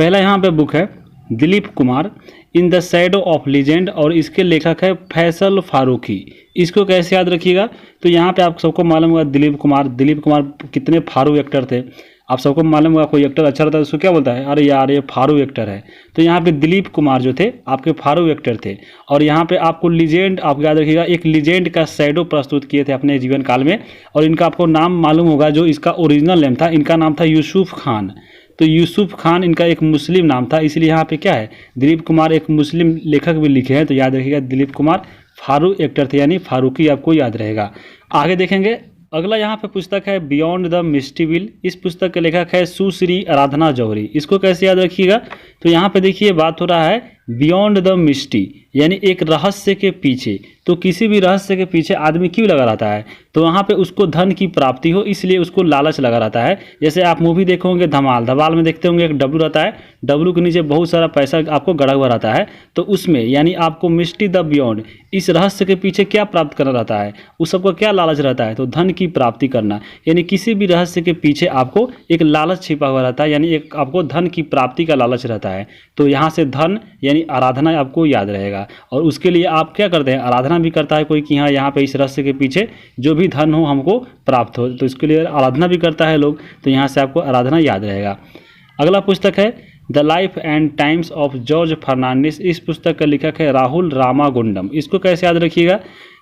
पहला यहाँ पे बुक है Dilip Kumar in the shadow of legend और इसके लेखक है फैसल फारूकी। इसको कैसे याद रखिएगा, तो यहाँ पे आप सबको मालूम होगा दिलीप कुमार कितने फारू एक्टर थे। आप सबको मालूम होगा कोई एक्टर अच्छा रहता है उसको क्या बोलता है, अरे यार ये फारू एक्टर है। तो यहाँ पे दिलीप कुमार जो थे आपके फारू एक्टर थे। और यहाँ पे आपको लीजेंड आप याद रखिएगा, एक लीजेंड का शैडो प्रस्तुत किए थे अपने जीवन काल में। और इनका आपको नाम मालूम होगा, जो इसका ओरिजिनल नेम था, इनका नाम था यूसुफ खान। तो यूसुफ खान इनका एक मुस्लिम नाम था, इसलिए यहाँ पे क्या है दिलीप कुमार एक मुस्लिम लेखक भी लिखे हैं। तो याद रखिएगा दिलीप कुमार फारू एक्टर थे, यानी फारूकी आपको याद रहेगा। आगे देखेंगे, अगला यहाँ पे पुस्तक है बियॉन्ड द मिस्टी विल। इस पुस्तक के लेखक है सुश्री आराधना जौहरी। इसको कैसे याद रखिएगा, तो यहाँ पे देखिए बात हो रहा है बियॉन्ड द मिस्टी, यानी एक रहस्य के पीछे। तो किसी भी रहस्य के पीछे आदमी क्यों लगा रहता है, तो वहाँ पे उसको धन की प्राप्ति हो, इसलिए उसको लालच लगा रहता है। जैसे आप मूवी देखोगे धमाल में देखते होंगे एक डब्लू रहता है, डब्लू के नीचे बहुत सारा पैसा आपको गड़ा हुआ रहता है। तो उसमें यानी आपको मिस्टी द बियॉन्ड, इस रहस्य के पीछे क्या प्राप्त करना रहता है, उस सबको क्या लालच रहता है, तो धन की प्राप्ति करना। यानी किसी भी रहस्य के पीछे आपको एक लालच छिपा हुआ रहता है, यानी एक आपको धन की प्राप्ति का लालच रहता है। तो यहाँ से धन यानी आराधना आपको याद रहेगा। और उसके लिए आप क्या करते हैं, आराधना भी करता है कोई कि हाँ यहाँ पे इस रहस्य के पीछे जो भी धन हो हमको प्राप्त हो, तो इसके लिए आराधना भी करता है लोग। तो यहाँ से आपको आराधना याद रहेगा। अगला पुस्तक है the life and times of George Fernandes. इस पुस्तक का लेखक है राहुल रामागुंडम। इसको कैसे याद रखिएगा,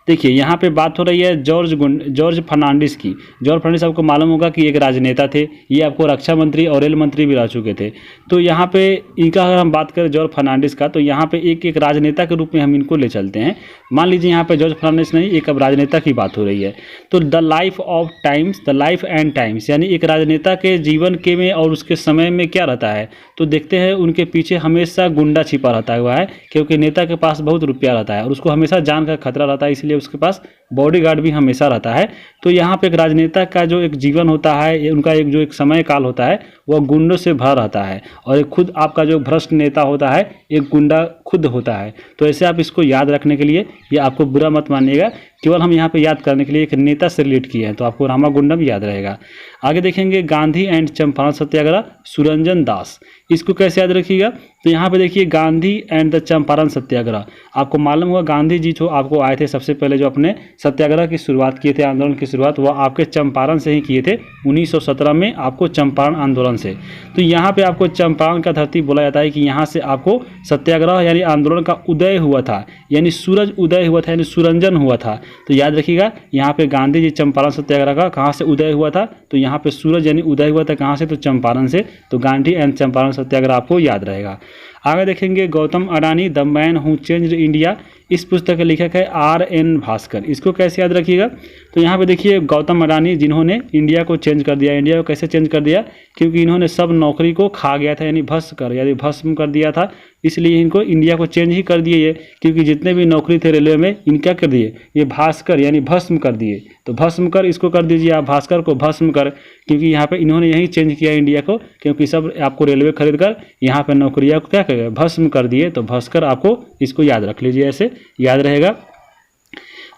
देखिए यहाँ पे बात हो रही है जॉर्ज फर्नांडिस की। जॉर्ज फर्नांडिस आपको मालूम होगा कि एक राजनेता थे, ये आपको रक्षा मंत्री और रेल मंत्री भी रह चुके थे। तो यहाँ पे इनका अगर हम बात करें जॉर्ज फर्नांडिस का, तो यहाँ पे एक राजनेता के रूप में हम इनको ले चलते हैं। मान लीजिए यहाँ पे जॉर्ज फर्नांडिस नहीं, एक अब राजनेता की बात हो रही है। तो द लाइफ एंड टाइम्स यानी एक राजनेता के जीवन के में और उसके समय में क्या रहता है, तो देखते हैं उनके पीछे हमेशा गुंडा छिपा रहता हुआ है, क्योंकि नेता के पास बहुत रुपया रहता है और उसको हमेशा जान का खतरा रहता है, इसलिए उसके पास बॉडीगार्ड भी हमेशा रहता है। तो यहाँ पे एक राजनेता का जो एक जीवन होता है, उनका एक जो एक समय काल होता है वह गुंडों से भरा रहता है। और एक खुद आपका जो भ्रष्ट नेता होता है एक गुंडा खुद होता है। तो ऐसे आप इसको याद रखने के लिए, ये आपको बुरा मत मानिएगा, केवल हम यहाँ पे याद करने के लिए एक नेता से रिलेट किए हैं, तो आपको रामागुंडम याद रहेगा। आगे देखेंगे गांधी एंड चंपारण सत्याग्रह, सुरंजन दास। इसको कैसे याद रखिएगा, तो यहाँ पे देखिए गांधी एंड द चंपारण सत्याग्रह। आपको मालूम होगा गांधी जी जो आपको आए थे सबसे पहले जो अपने सत्याग्रह की शुरुआत किए थे, आंदोलन की शुरुआत, वह आपके चंपारण से ही किए थे 1917 में, आपको चंपारण आंदोलन से। तो यहाँ पे आपको चंपारण का धरती बोला जाता है कि यहाँ से आपको सत्याग्रह यानी आंदोलन का उदय हुआ था, यानी सूरज उदय हुआ था, यानी सुरंजन हुआ था। तो याद रखिएगा यहाँ पे गांधी जी चंपारण सत्याग्रह का कहाँ से उदय हुआ था, तो यहाँ पे सूरज यानी उदय हुआ था कहाँ से, तो चंपारण से। तो गांधी एंड चंपारण सत्याग्रह आपको याद रहेगा। आगे देखेंगे Gautam Adani the man who changed India. इस पुस्तक के लेखक है RN भास्कर। इसको कैसे याद रखिएगा, तो यहाँ पे देखिए गौतम अडानी जिन्होंने इंडिया को चेंज कर दिया। इंडिया को कैसे चेंज कर दिया, क्योंकि इन्होंने सब नौकरी को खा गया था, यानी भस्म कर दिया था, इसलिए इनको इंडिया को चेंज ही कर दिए ये। क्योंकि जितने भी नौकरी थे रेलवे में इनका कर दिए, ये भास्कर यानी भस्म कर दिए। तो भस्म कर इसको कर दीजिए आप, भास्कर को भस्म कर, क्योंकि यहाँ पे इन्होंने यही चेंज किया इंडिया को, क्योंकि सब आपको रेलवे खरीद कर यहाँ पे नौकरियाँ को क्या कर गए, भस्म कर दिए। तो भास्कर आपको इसको याद रख लीजिए, ऐसे याद रहेगा।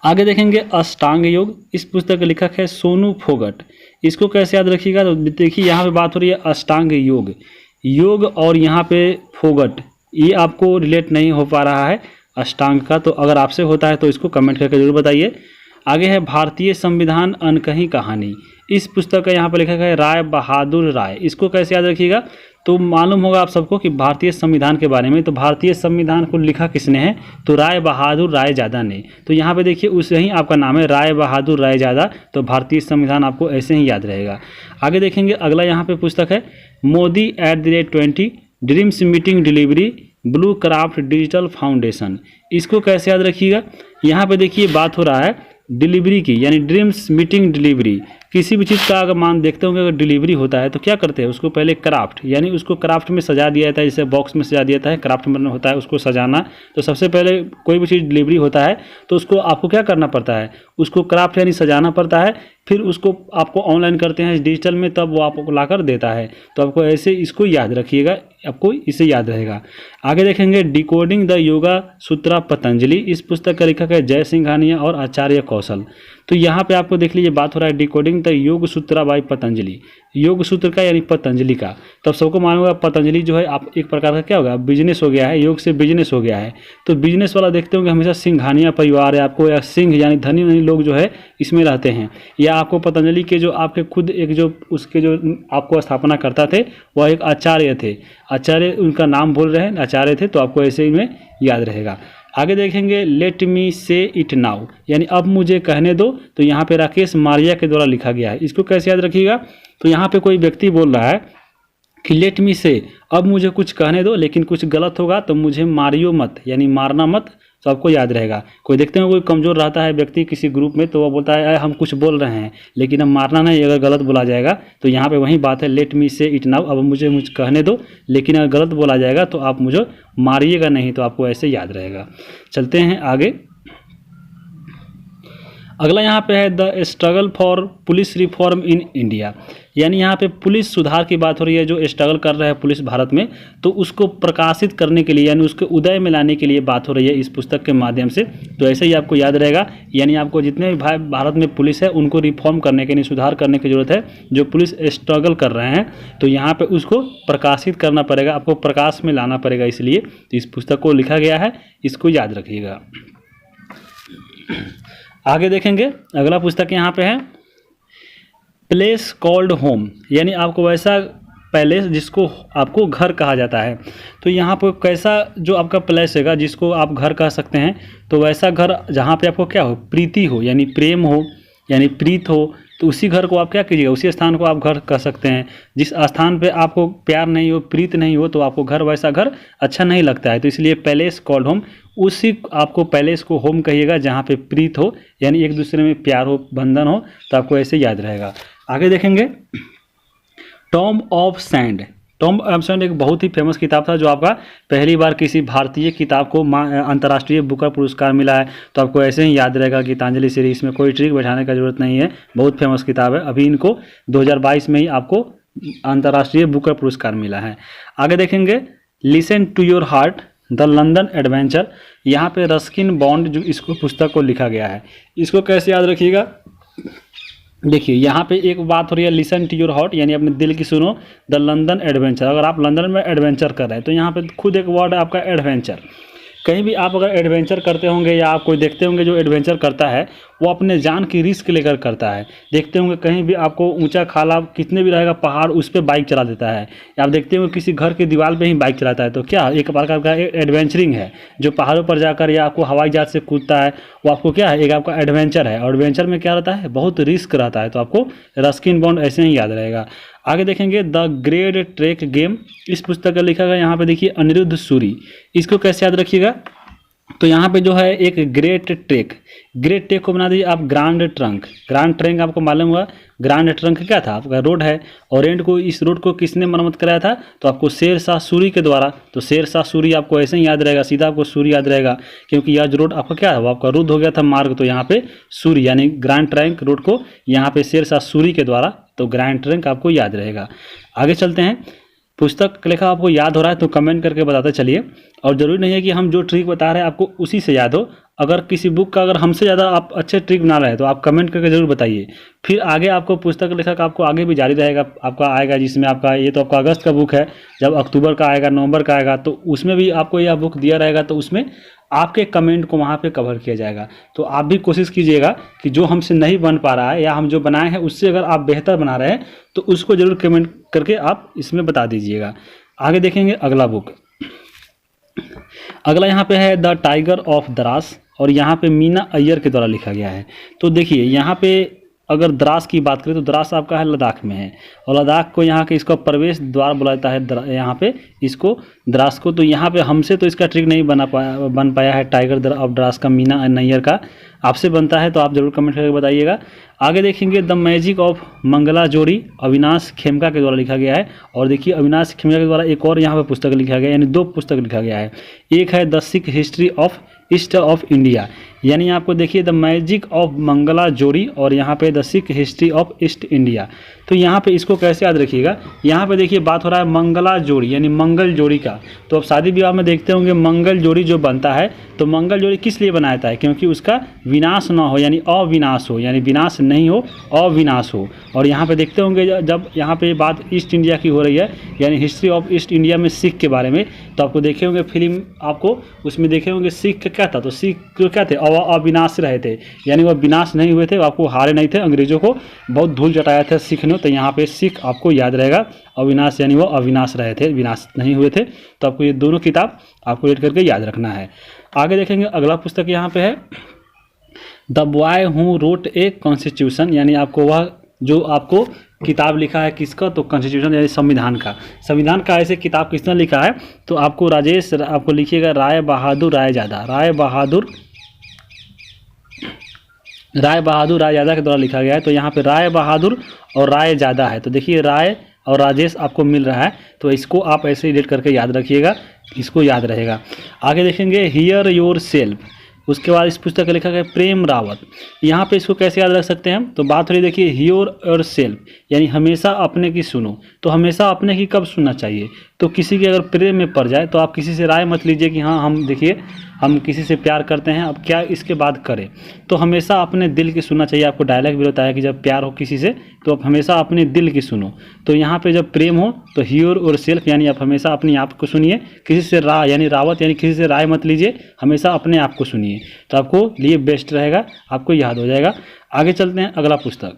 आगे देखेंगे अष्टांग योग। इस पुस्तक का लेखक है सोनू फोगट। इसको कैसे याद रखिएगा, तो देखिए यहाँ पे बात हो रही है अष्टांग योग और यहाँ पे फोगट, ये आपको रिलेट नहीं हो पा रहा है अष्टांग का। तो अगर आपसे होता है तो इसको कमेंट करके जरूर बताइए। आगे है भारतीय संविधान अनकही कहानी। इस पुस्तक का यहाँ पर लेखक है राय बहादुर राय। इसको कैसे याद रखिएगा, तो मालूम होगा आप सबको कि भारतीय संविधान के बारे में, तो भारतीय संविधान को लिखा किसने है, तो राय बहादुर रायजादा ने। तो यहाँ पे देखिए उससे ही आपका नाम है राय बहादुर रायजादा। तो भारतीय संविधान आपको ऐसे ही याद रहेगा। आगे देखेंगे अगला यहाँ पे पुस्तक है Modi @20 dreams meeting delivery blue craft digital foundation. इसको कैसे याद रखिएगा, यहाँ पे देखिए बात हो रहा है डिलीवरी की, यानी ड्रीम्स मीटिंग डिलीवरी। किसी भी चीज़ का अगर मान देखते होंगे अगर डिलीवरी होता है तो क्या करते हैं, उसको पहले क्राफ्ट यानी उसको क्राफ्ट में सजा दिया जाता है, जैसे बॉक्स में सजा दिया जाता है, क्राफ्ट में होता है उसको सजाना। तो सबसे पहले कोई भी चीज़ डिलीवरी होता है तो उसको आपको क्या करना पड़ता है, उसको क्राफ्ट यानी सजाना पड़ता है, फिर उसको आपको ऑनलाइन करते हैं डिजिटल में, तब वो आपको लाकर देता है। तो आपको ऐसे इसको याद रखिएगा, आपको इसे याद रहेगा। आगे देखेंगे डिकोडिंग द योगा सूत्रा पतंजलि। इस पुस्तक का लेखक है जय सिंघानिया और आचार्य कौशल। तो यहाँ पे आपको देख लीजिए बात हो रहा है डिकोडिंग द योग सूत्रा बाय पतंजलि, योग सूत्र का यानी पतंजलि का। तब सबको मालूम होगा पतंजलि जो है आप एक प्रकार का क्या होगा, बिजनेस हो गया है, योग से बिजनेस हो गया है। तो बिजनेस वाला देखते होंगे हमेशा सिंघानिया परिवार है आपको, या सिंह यानी धनी धनी लोग जो है इसमें रहते हैं। या आपको पतंजलि के जो आपके खुद एक जो उसके जो आपको स्थापना करता थे वह एक आचार्य थे, आचार्य उनका नाम बोल रहे हैं, आचार्य थे, तो आपको ऐसे ही में याद रहेगा। आगे देखेंगे लेट मी से इट नाउ, यानी अब मुझे कहने दो। तो यहाँ पे राकेश मारिया के द्वारा लिखा गया है। इसको कैसे याद रखिएगा, तो यहाँ पे कोई व्यक्ति बोल रहा है कि लेट मी से, अब मुझे कुछ कहने दो, लेकिन कुछ गलत होगा तो मुझे मारियो मत, यानी मारना मत, तो आपको याद रहेगा। कोई देखते हैं कोई कमज़ोर रहता है व्यक्ति किसी ग्रुप में, तो वह बोलता है हम कुछ बोल रहे हैं लेकिन हम मारना नहीं, अगर गलत बोला जाएगा तो यहाँ पे वही बात है, लेट मी से इट नाउ, अब मुझे कहने दो, लेकिन अगर गलत बोला जाएगा तो आप मुझे मारिएगा नहीं, तो आपको ऐसे याद रहेगा। चलते हैं आगे। अगला यहाँ पे है the struggle for police reform in India, यानी यहाँ पे पुलिस सुधार की बात हो रही है, जो स्ट्रगल कर रहा है पुलिस भारत में, तो उसको प्रकाशित करने के लिए यानी उसके उदय में लाने के लिए बात हो रही है इस पुस्तक के माध्यम से। तो ऐसे ही आपको याद रहेगा, यानी आपको जितने भी भारत में पुलिस है उनको रिफॉर्म करने के, यानी सुधार करने की जरूरत है। जो पुलिस स्ट्रगल कर रहे हैं तो यहाँ पर उसको प्रकाशित करना पड़ेगा, आपको प्रकाश में लाना पड़ेगा, इसलिए तो इस पुस्तक को लिखा गया है, इसको याद रखिएगा। आगे देखेंगे अगला पुस्तक यहाँ पे है प्लेस कॉल्ड होम, यानी आपको वैसा पैलेस जिसको आपको घर कहा जाता है। तो यहाँ पर कैसा जो आपका प्लेस हैगा जिसको आप घर कह सकते हैं, तो वैसा घर जहाँ पे आपको क्या हो, प्रीति हो, यानी प्रेम हो, यानी प्रीत हो, तो उसी घर को आप क्या कीजिएगा, उसी स्थान को आप घर कह सकते हैं। जिस स्थान पे आपको प्यार नहीं हो, प्रीत नहीं हो, तो आपको घर वैसा घर अच्छा नहीं लगता है, तो इसलिए पैलेस कॉल्ड होम, उसी आपको पैलेस को होम कहिएगा जहाँ पे प्रीत हो, यानी एक दूसरे में प्यार हो, बंधन हो, तो आपको ऐसे याद रहेगा। आगे देखेंगे Tom of sand. Tom of sand एक बहुत ही फेमस किताब था, जो आपका पहली बार किसी भारतीय किताब को अंतर्राष्ट्रीय बुकर पुरस्कार मिला है, तो आपको ऐसे ही याद रहेगा गीतांजलि सीरीज में कोई ट्रिक बैठाने का जरूरत नहीं है, बहुत फेमस किताब है। अभी इनको 2022 में ही आपको अंतर्राष्ट्रीय बुकर पुरस्कार मिला है। आगे देखेंगे listen to your heart the London adventure, यहाँ पे रस्किन बॉन्ड जो इसको पुस्तक को लिखा गया है। इसको कैसे याद रखिएगा, देखिए यहाँ पे एक बात हो रही है लिसन टू योर हार्ट, यानी अपने दिल की सुनो, द लंदन एडवेंचर, अगर आप लंदन में एडवेंचर कर रहे हैं तो यहाँ पे खुद एक वर्ड है आपका एडवेंचर। कहीं भी आप अगर एडवेंचर करते होंगे या आप कोई देखते होंगे जो एडवेंचर करता है वो अपने जान की रिस्क लेकर करता है। देखते होंगे कहीं भी आपको ऊंचा खाला कितने भी रहेगा पहाड़, उस पर बाइक चला देता है, या आप देखते होंगे किसी घर की दीवार पे ही बाइक चलाता है, तो क्या एक प्रकार का एडवेंचरिंग है। जो पहाड़ों पर जाकर या आपको हवाई जहाज से कूदता है वो आपको क्या है, एक आपका एडवेंचर है। एडवेंचर में क्या रहता है, बहुत रिस्क रहता है, तो आपको रस्किन बॉन्ड ऐसे ही याद रहेगा। आगे देखेंगे द ग्रेट ट्रेक गेम, इस पुस्तक का लिखा गया यहाँ पे देखिए अनिरुद्ध सूरी। इसको कैसे याद रखिएगा, तो यहाँ पे जो है एक ग्रेट ट्रेक, ग्रेट ट्रेक को बना दीजिए आप ग्रांड ट्रंक। ग्रांड ट्रंक आपको मालूम हुआ, ग्रांड ट्रंक क्या था, आपका रोड है, और एंड को इस रोड को किसने मरम्मत कराया था, तो आपको शेर शाह सूरी के द्वारा। तो शेर शाह सूरी आपको ऐसे ही याद रहेगा, सीधा आपको सूरी याद रहेगा, क्योंकि यह जो रोड आपका क्या है वो आपका रुद्ध हो गया था मार्ग, तो यहाँ पे सूरी यानी ग्रांड ट्रंक रोड को यहाँ पे शेर शाह सूरी के द्वारा, तो ग्रांड ट्रंक आपको याद रहेगा। आगे चलते हैं, पुस्तक लेखा आपको याद हो रहा है तो कमेंट करके बताते चलिए, और ज़रूरी नहीं है कि हम जो ट्रिक बता रहे हैं आपको उसी से याद हो। अगर किसी बुक का अगर हमसे ज़्यादा आप अच्छे ट्रिक बना रहे हैं तो आप कमेंट करके ज़रूर बताइए। फिर आगे आपको पुस्तक लेखक आपको आगे भी जारी रहेगा, आपका आएगा जिसमें आपका ये तो आपका अगस्त का बुक है, जब अक्टूबर का आएगा, नवंबर का आएगा, तो उसमें भी आपको यह बुक दिया रहेगा, तो उसमें आपके कमेंट को वहाँ पे कवर किया जाएगा। तो आप भी कोशिश कीजिएगा कि जो हमसे नहीं बन पा रहा है या हम जो बनाए हैं उससे अगर आप बेहतर बना रहे हैं तो उसको ज़रूर कमेंट करके आप इसमें बता दीजिएगा। आगे देखेंगे अगला बुक, अगला यहाँ पे है द टाइगर ऑफ द्रास, और यहाँ पे मीना अय्यर के द्वारा लिखा गया है। तो देखिए यहाँ पे अगर द्रास की बात करें तो द्रास आपका है लद्दाख में है, और लद्दाख को यहाँ के इसका प्रवेश द्वार बोला जाता है यहाँ पे इसको द्रास को। तो यहाँ पे हमसे तो इसका ट्रिक नहीं बन पाया है टाइगर ऑफ द्रास का, मीना नैयर का, आपसे बनता है तो आप जरूर कमेंट करके बताइएगा। आगे देखेंगे द मैजिक ऑफ मंगला जोड़ी, अविनाश खेमका के द्वारा लिखा गया है। और देखिए अविनाश खेमका के द्वारा एक और यहाँ पे पुस्तक लिखा गया है, यानी 2 पुस्तक लिखा गया है। एक है the Sikh history of east of India, यानी आपको देखिए द मैजिक ऑफ मंगला जोड़ी और यहाँ पे the Sikh history of east India. तो यहाँ पे इसको कैसे याद रखिएगा, यहाँ पे देखिए बात हो रहा है मंगला जोड़ी यानी मंगल जोड़ी का। तो अब शादी विवाह में देखते होंगे मंगल जोड़ी जो बनता है, तो मंगल जोड़ी किस लिए बनाया जाता है, क्योंकि उसका विनाश ना हो यानी अविनाश हो, यानी विनाश नहीं हो अविनाश हो। और यहाँ पे देखते होंगे जब यहाँ पे बात ईस्ट इंडिया की हो रही है यानी हिस्ट्री ऑफ ईस्ट इंडिया में सिख के बारे में, तो आपको देखे होंगे फिल्म, आपको उसमें देखे होंगे सिख क्या था, तो सिख क्या थे, अविनाश रहे थे, यानी वह विनाश नहीं हुए थे, आपको हारे नहीं थे, अंग्रेजों को बहुत धूल चटाया था सिख ने। तो यहाँ पे सिख आपको याद रहेगा, अविनाश यानी वो अविनाश रहे थे, विनाश नहीं हुए थे। तो आपको ये दोनों किताब आपको रेड करके याद रखना है। आगे देखेंगे अगला पुस्तक यहाँ पे है the boy who wrote a constitution, यानी आपको वह जो आपको किताब लिखा है किसका, तो कॉन्स्टिट्यूशन यानी संविधान का। संविधान का ऐसे किताब किसने लिखा है, तो आपको राजेश आपको लिखिएगा राय बहादुर रायजादा, राय बहादुर रायजादा के द्वारा लिखा गया है। तो यहाँ पे राय बहादुर और रायजादा है, तो देखिए राय और राजेश आपको मिल रहा है, तो इसको आप ऐसे ही रेड करके याद रखिएगा, इसको याद रहेगा। आगे देखेंगे हियर योर सेल्फ, उसके बाद इस पुस्तक का लिखा गया प्रेम रावत। यहाँ पे इसको कैसे याद रख सकते हैं, तो बात हो रही देखिए हियर योर सेल्फ यानी हमेशा अपने की सुनो। तो हमेशा अपने की कब सुनना चाहिए, तो किसी के अगर प्रेम में पड़ जाए तो आप किसी से राय मत लीजिए कि हाँ हम देखिए हम किसी से प्यार करते हैं अब क्या इसके बाद करें, तो हमेशा अपने दिल की सुनना चाहिए। आपको डायलॉग भी होता है कि जब प्यार हो किसी से तो आप हमेशा अपने दिल की सुनो। तो यहाँ पे जब प्रेम हो तो हियर और सेल्फ यानी आप हमेशा अपने आप को सुनिए, किसी से यानी रावत यानी किसी से राय मत लीजिए, हमेशा अपने आप को सुनिए, तो आपको लिए बेस्ट रहेगा, आपको याद हो जाएगा। आगे चलते हैं अगला पुस्तक।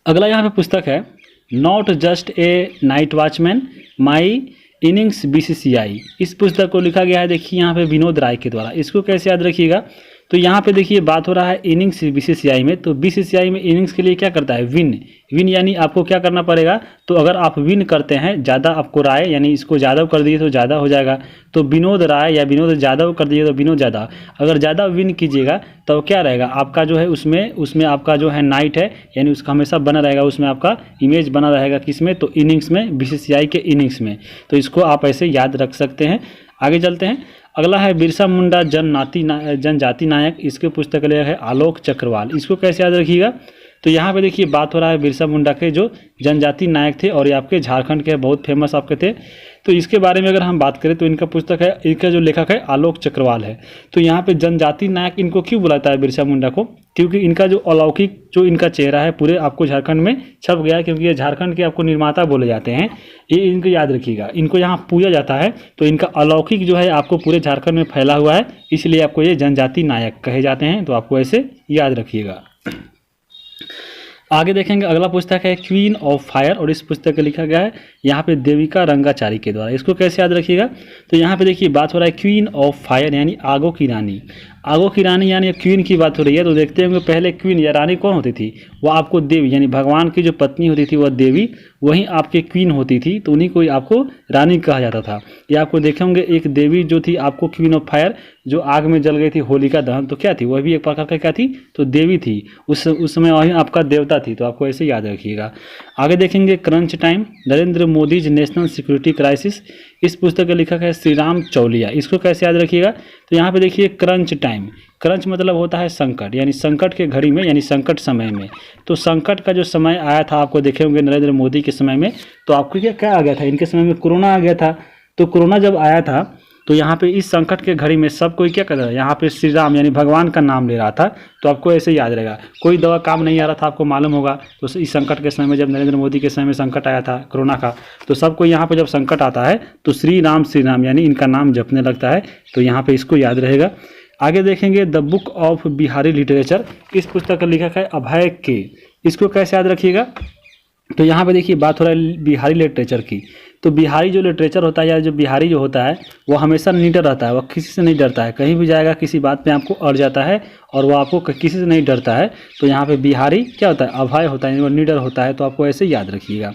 अगला यहाँ पे पुस्तक है not just a night watchman my innings BCCI। इस पुस्तक को लिखा गया है देखिए यहाँ पे विनोद राय के द्वारा। इसको कैसे याद रखिएगा, तो यहाँ पे देखिए बात हो रहा है इनिंग्स BCCI में। तो BCCI में इनिंग्स के लिए क्या करता है, विन यानी आपको क्या करना पड़ेगा, तो अगर आप विन करते हैं ज़्यादा आपको राय यानी इसको ज़्यादा कर दिए तो ज़्यादा हो जाएगा, तो विनोद राय या विनोद यादव कर दिए तो विनोद ज़्यादा। अगर ज़्यादा विन कीजिएगा तो क्या रहेगा आपका जो है उसमें आपका जो है नाइट है यानी उसका हमेशा बना रहेगा, उसमें आपका इमेज बना रहेगा किसमें, तो इनिंग्स में, BCCI के इनिंग्स में। तो इसको आप ऐसे याद रख सकते हैं। आगे चलते हैं, अगला है बिरसा मुंडा जनजाति नायक। इसके पुस्तक है आलोक चक्रवाल। इसको कैसे याद रखिएगा, तो यहाँ पे देखिए बात हो रहा है बिरसा मुंडा के जो जनजाति नायक थे और ये आपके झारखंड के बहुत फेमस आपके थे। तो इसके बारे में अगर हम बात करें तो इनका पुस्तक है, इनका जो लेखक है आलोक चक्रवाल है। तो यहाँ पे जनजाति नायक इनको क्यों बुलाता है बिरसा मुंडा को, क्योंकि इनका जो अलौकिक जो इनका चेहरा है पूरे आपको झारखंड में छप गया है, क्योंकि ये झारखंड के आपको निर्माता बोले जाते हैं। ये इनको याद रखिएगा, इनको यहाँ पूजा जाता है, तो इनका अलौकिक जो है आपको पूरे झारखंड में फैला हुआ है, इसलिए आपको ये जनजाति नायक कहे जाते हैं। तो आपको ऐसे याद रखिएगा। आगे देखेंगे अगला पुस्तक है क्वीन ऑफ फायर और इस पुस्तक का लिखा गया है यहाँ पे देविका रंगाचारी के द्वारा। इसको कैसे याद रखिएगा, तो यहाँ पे देखिए बात हो रहा है क्वीन ऑफ फायर यानी आगों की रानी। आगों की रानी यानी क्वीन की बात हो रही है। तो देखते होंगे पहले क्वीन या रानी कौन होती थी, वो आपको देवी यानी भगवान की जो पत्नी होती थी वह देवी, वहीं आपके क्वीन होती थी, तो उन्हीं को आपको रानी कहा जाता था। ये आपको देखे होंगे एक देवी जो थी आपको क्वीन ऑफ फायर, जो आग में जल गई थी होलिका दहन, तो क्या थी, वह भी एक प्रकार का क्या थी, तो देवी थी। उस समय वही आपका देवता थी। तो आपको ऐसे याद रखिएगा। आगे देखेंगे crunch time Narendra Modi national security crisis. इस पुस्तक का लेखक है श्री राम चौलिया। इसको कैसे याद रखिएगा, तो यहाँ पे देखिए क्रंच टाइम, क्रंच मतलब होता है संकट, यानी संकट के घड़ी में यानी संकट समय में। तो संकट का जो समय आया था आपको देखे होंगे नरेंद्र मोदी के समय में, तो आपको क्या आ गया था, इनके समय में कोरोना आ गया था। तो कोरोना जब आया था तो यहाँ पे इस संकट के घड़ी में सब कोई क्या कर रहा है, यहाँ पे श्री राम यानी भगवान का नाम ले रहा था। तो आपको ऐसे याद रहेगा। कोई दवा काम नहीं आ रहा था आपको मालूम होगा, तो इस संकट के समय में जब नरेंद्र मोदी के समय में संकट आया था कोरोना का, तो सबको यहाँ पे जब संकट आता है तो श्री राम यानी इनका नाम जपने लगता है। तो यहाँ पे इसको याद रहेगा। आगे देखेंगे the book of Bihari literature. इस पुस्तक का लेखक है अभय के। इसको कैसे याद रखिएगा, तो यहाँ पे देखिए बात हो रहा है बिहारी लिटरेचर की। तो बिहारी जो लिटरेचर होता है या जो बिहारी जो होता है वो हमेशा निडर रहता है, वह किसी से नहीं डरता है, कहीं भी जाएगा किसी बात पे आपको अड़ जाता है और वो आपको किसी से नहीं डरता है। तो यहाँ पे बिहारी क्या होता है, अभय होता है, वो निडर होता है। तो आपको ऐसे याद रखिएगा।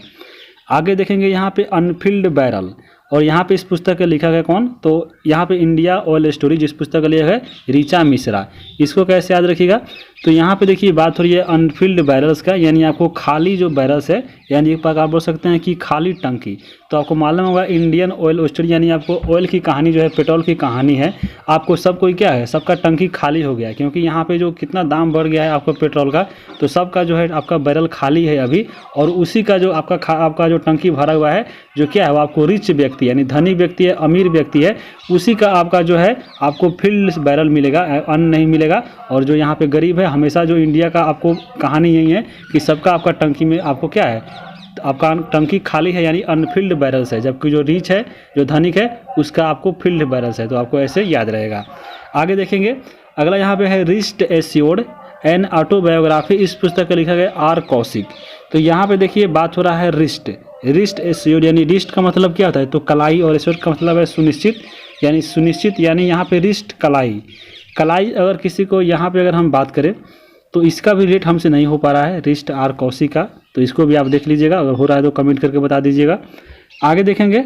आगे देखेंगे यहाँ पे अनफिल्ड बैरल और यहाँ पे इस पुस्तक का लिखा गया कौन, तो यहाँ पे इंडिया ऑयल स्टोरी जिस पुस्तक का लिखा है ऋचा मिश्रा। इसको कैसे याद रखिएगा, तो यहाँ पे देखिए बात हो रही है अनफिल्ड बैरल्स का, यानी आपको खाली जो बैरल्स है, यानी एक प्रकार आप बोल सकते हैं कि खाली टंकी। तो आपको मालूम होगा इंडियन ऑयल स्टोरी यानी आपको ऑयल की कहानी जो है, पेट्रोल की कहानी है। आपको सब कोई क्या है, सबका टंकी खाली हो गया है, क्योंकि यहाँ पे जो कितना दाम बढ़ गया है आपको पेट्रोल का, तो सबका जो है आपका बैरल खाली है अभी। और उसी का जो आपका जो टंकी भरा हुआ है, जो क्या है वो आपको रिच व्यक्ति यानी धनी व्यक्ति है, अमीर व्यक्ति है, उसी का आपका जो है आपको फिल्ड बैरल मिलेगा, अन्न नहीं मिलेगा। और जो यहाँ पे गरीब है, हमेशा जो इंडिया का आपको कहानी यही है कि सबका आपका टंकी में आपको क्या है, आपका टंकी खाली है यानी अनफिल्ड बैरल्स है, जबकि जो रिच है, जो धनिक है, उसका आपको फिल्ड बैरल्स है। तो आपको ऐसे याद रहेगा। आगे देखेंगे, अगला यहाँ पे है रिस्ट एश्योर्ड एन ऑटोबायोग्राफी। इस पुस्तक का लिखा गया आर कौशिक। तो यहाँ पे देखिए बात हो रहा है रिस्ट एश्योर्ड, यानी रिस्ट का मतलब क्या होता है, तो कलाई, और एश्योर्ड का मतलब है सुनिश्चित, यानी यहाँ पे रिस्ट कलाई अगर किसी को यहाँ पे अगर हम बात करें तो इसका भी रेट हमसे नहीं हो पा रहा है, रिस्ट आर कौशिक का। तो इसको भी आप देख लीजिएगा, अगर हो रहा है तो कमेंट करके बता दीजिएगा। आगे देखेंगे,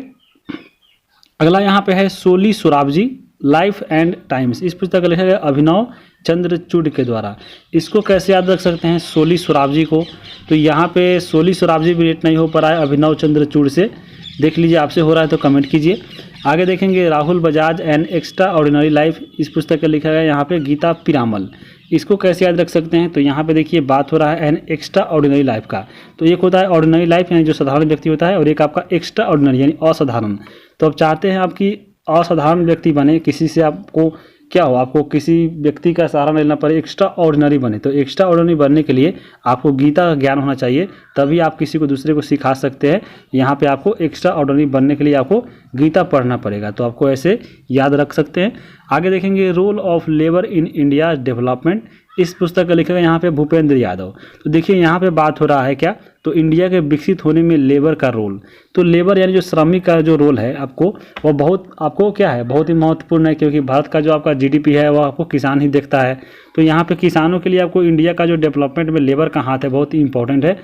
अगला यहाँ पे है Soli Sorabjee life and times. इस पुस्तक का लिखा गया अभिनव चंद्रचूड़ के द्वारा। इसको कैसे याद रख सकते हैं, सोली सोराबजी को, तो यहाँ पे सोली सोराबजी भी रेट नहीं हो पा रहा है अभिनव चंद्रचूड़ से। देख लीजिए, आपसे हो रहा है तो कमेंट कीजिए। आगे देखेंगे Rahul Bajaj an extra ordinary life. इस पुस्तक का लिखा गया यहाँ पे गीता पिरामल। इसको कैसे याद रख सकते हैं, तो यहाँ पे देखिए बात हो रहा है एन एक्स्ट्रा ऑर्डिनरी लाइफ का। तो एक होता है ऑर्डिनरी लाइफ यानी जो साधारण व्यक्ति होता है, और एक आपका एक्स्ट्रा ऑर्डिनरी यानी असाधारण। तो आप चाहते हैं आपकी असाधारण व्यक्ति बने, किसी से आपको क्या हो, आपको किसी व्यक्ति का सहारा लेना पड़े, एक्स्ट्रा ऑर्डिनरी बने। तो एक्स्ट्रा ऑर्डिनरी बनने के लिए आपको गीता का ज्ञान होना चाहिए, तभी आप किसी को दूसरे को सिखा सकते हैं। यहाँ पे आपको एक्स्ट्रा ऑर्डिनरी बनने के लिए आपको गीता पढ़ना पड़ेगा। तो आपको ऐसे याद रख सकते हैं। आगे देखेंगे role of labour in India development. इस पुस्तक का लिखा यहाँ पे भूपेंद्र यादव। तो देखिए यहाँ पे बात हो रहा है क्या, तो इंडिया के विकसित होने में लेबर का रोल। तो लेबर यानी जो श्रमिक का जो रोल है आपको, वो आपको क्या है, बहुत ही महत्वपूर्ण है, क्योंकि भारत का जो आपका जीडीपी है वो आपको किसान ही देखता है। तो यहाँ पे किसानों के लिए आपको इंडिया का जो डेवलपमेंट में लेबर का हाथ है बहुत ही इंपॉर्टेंट है।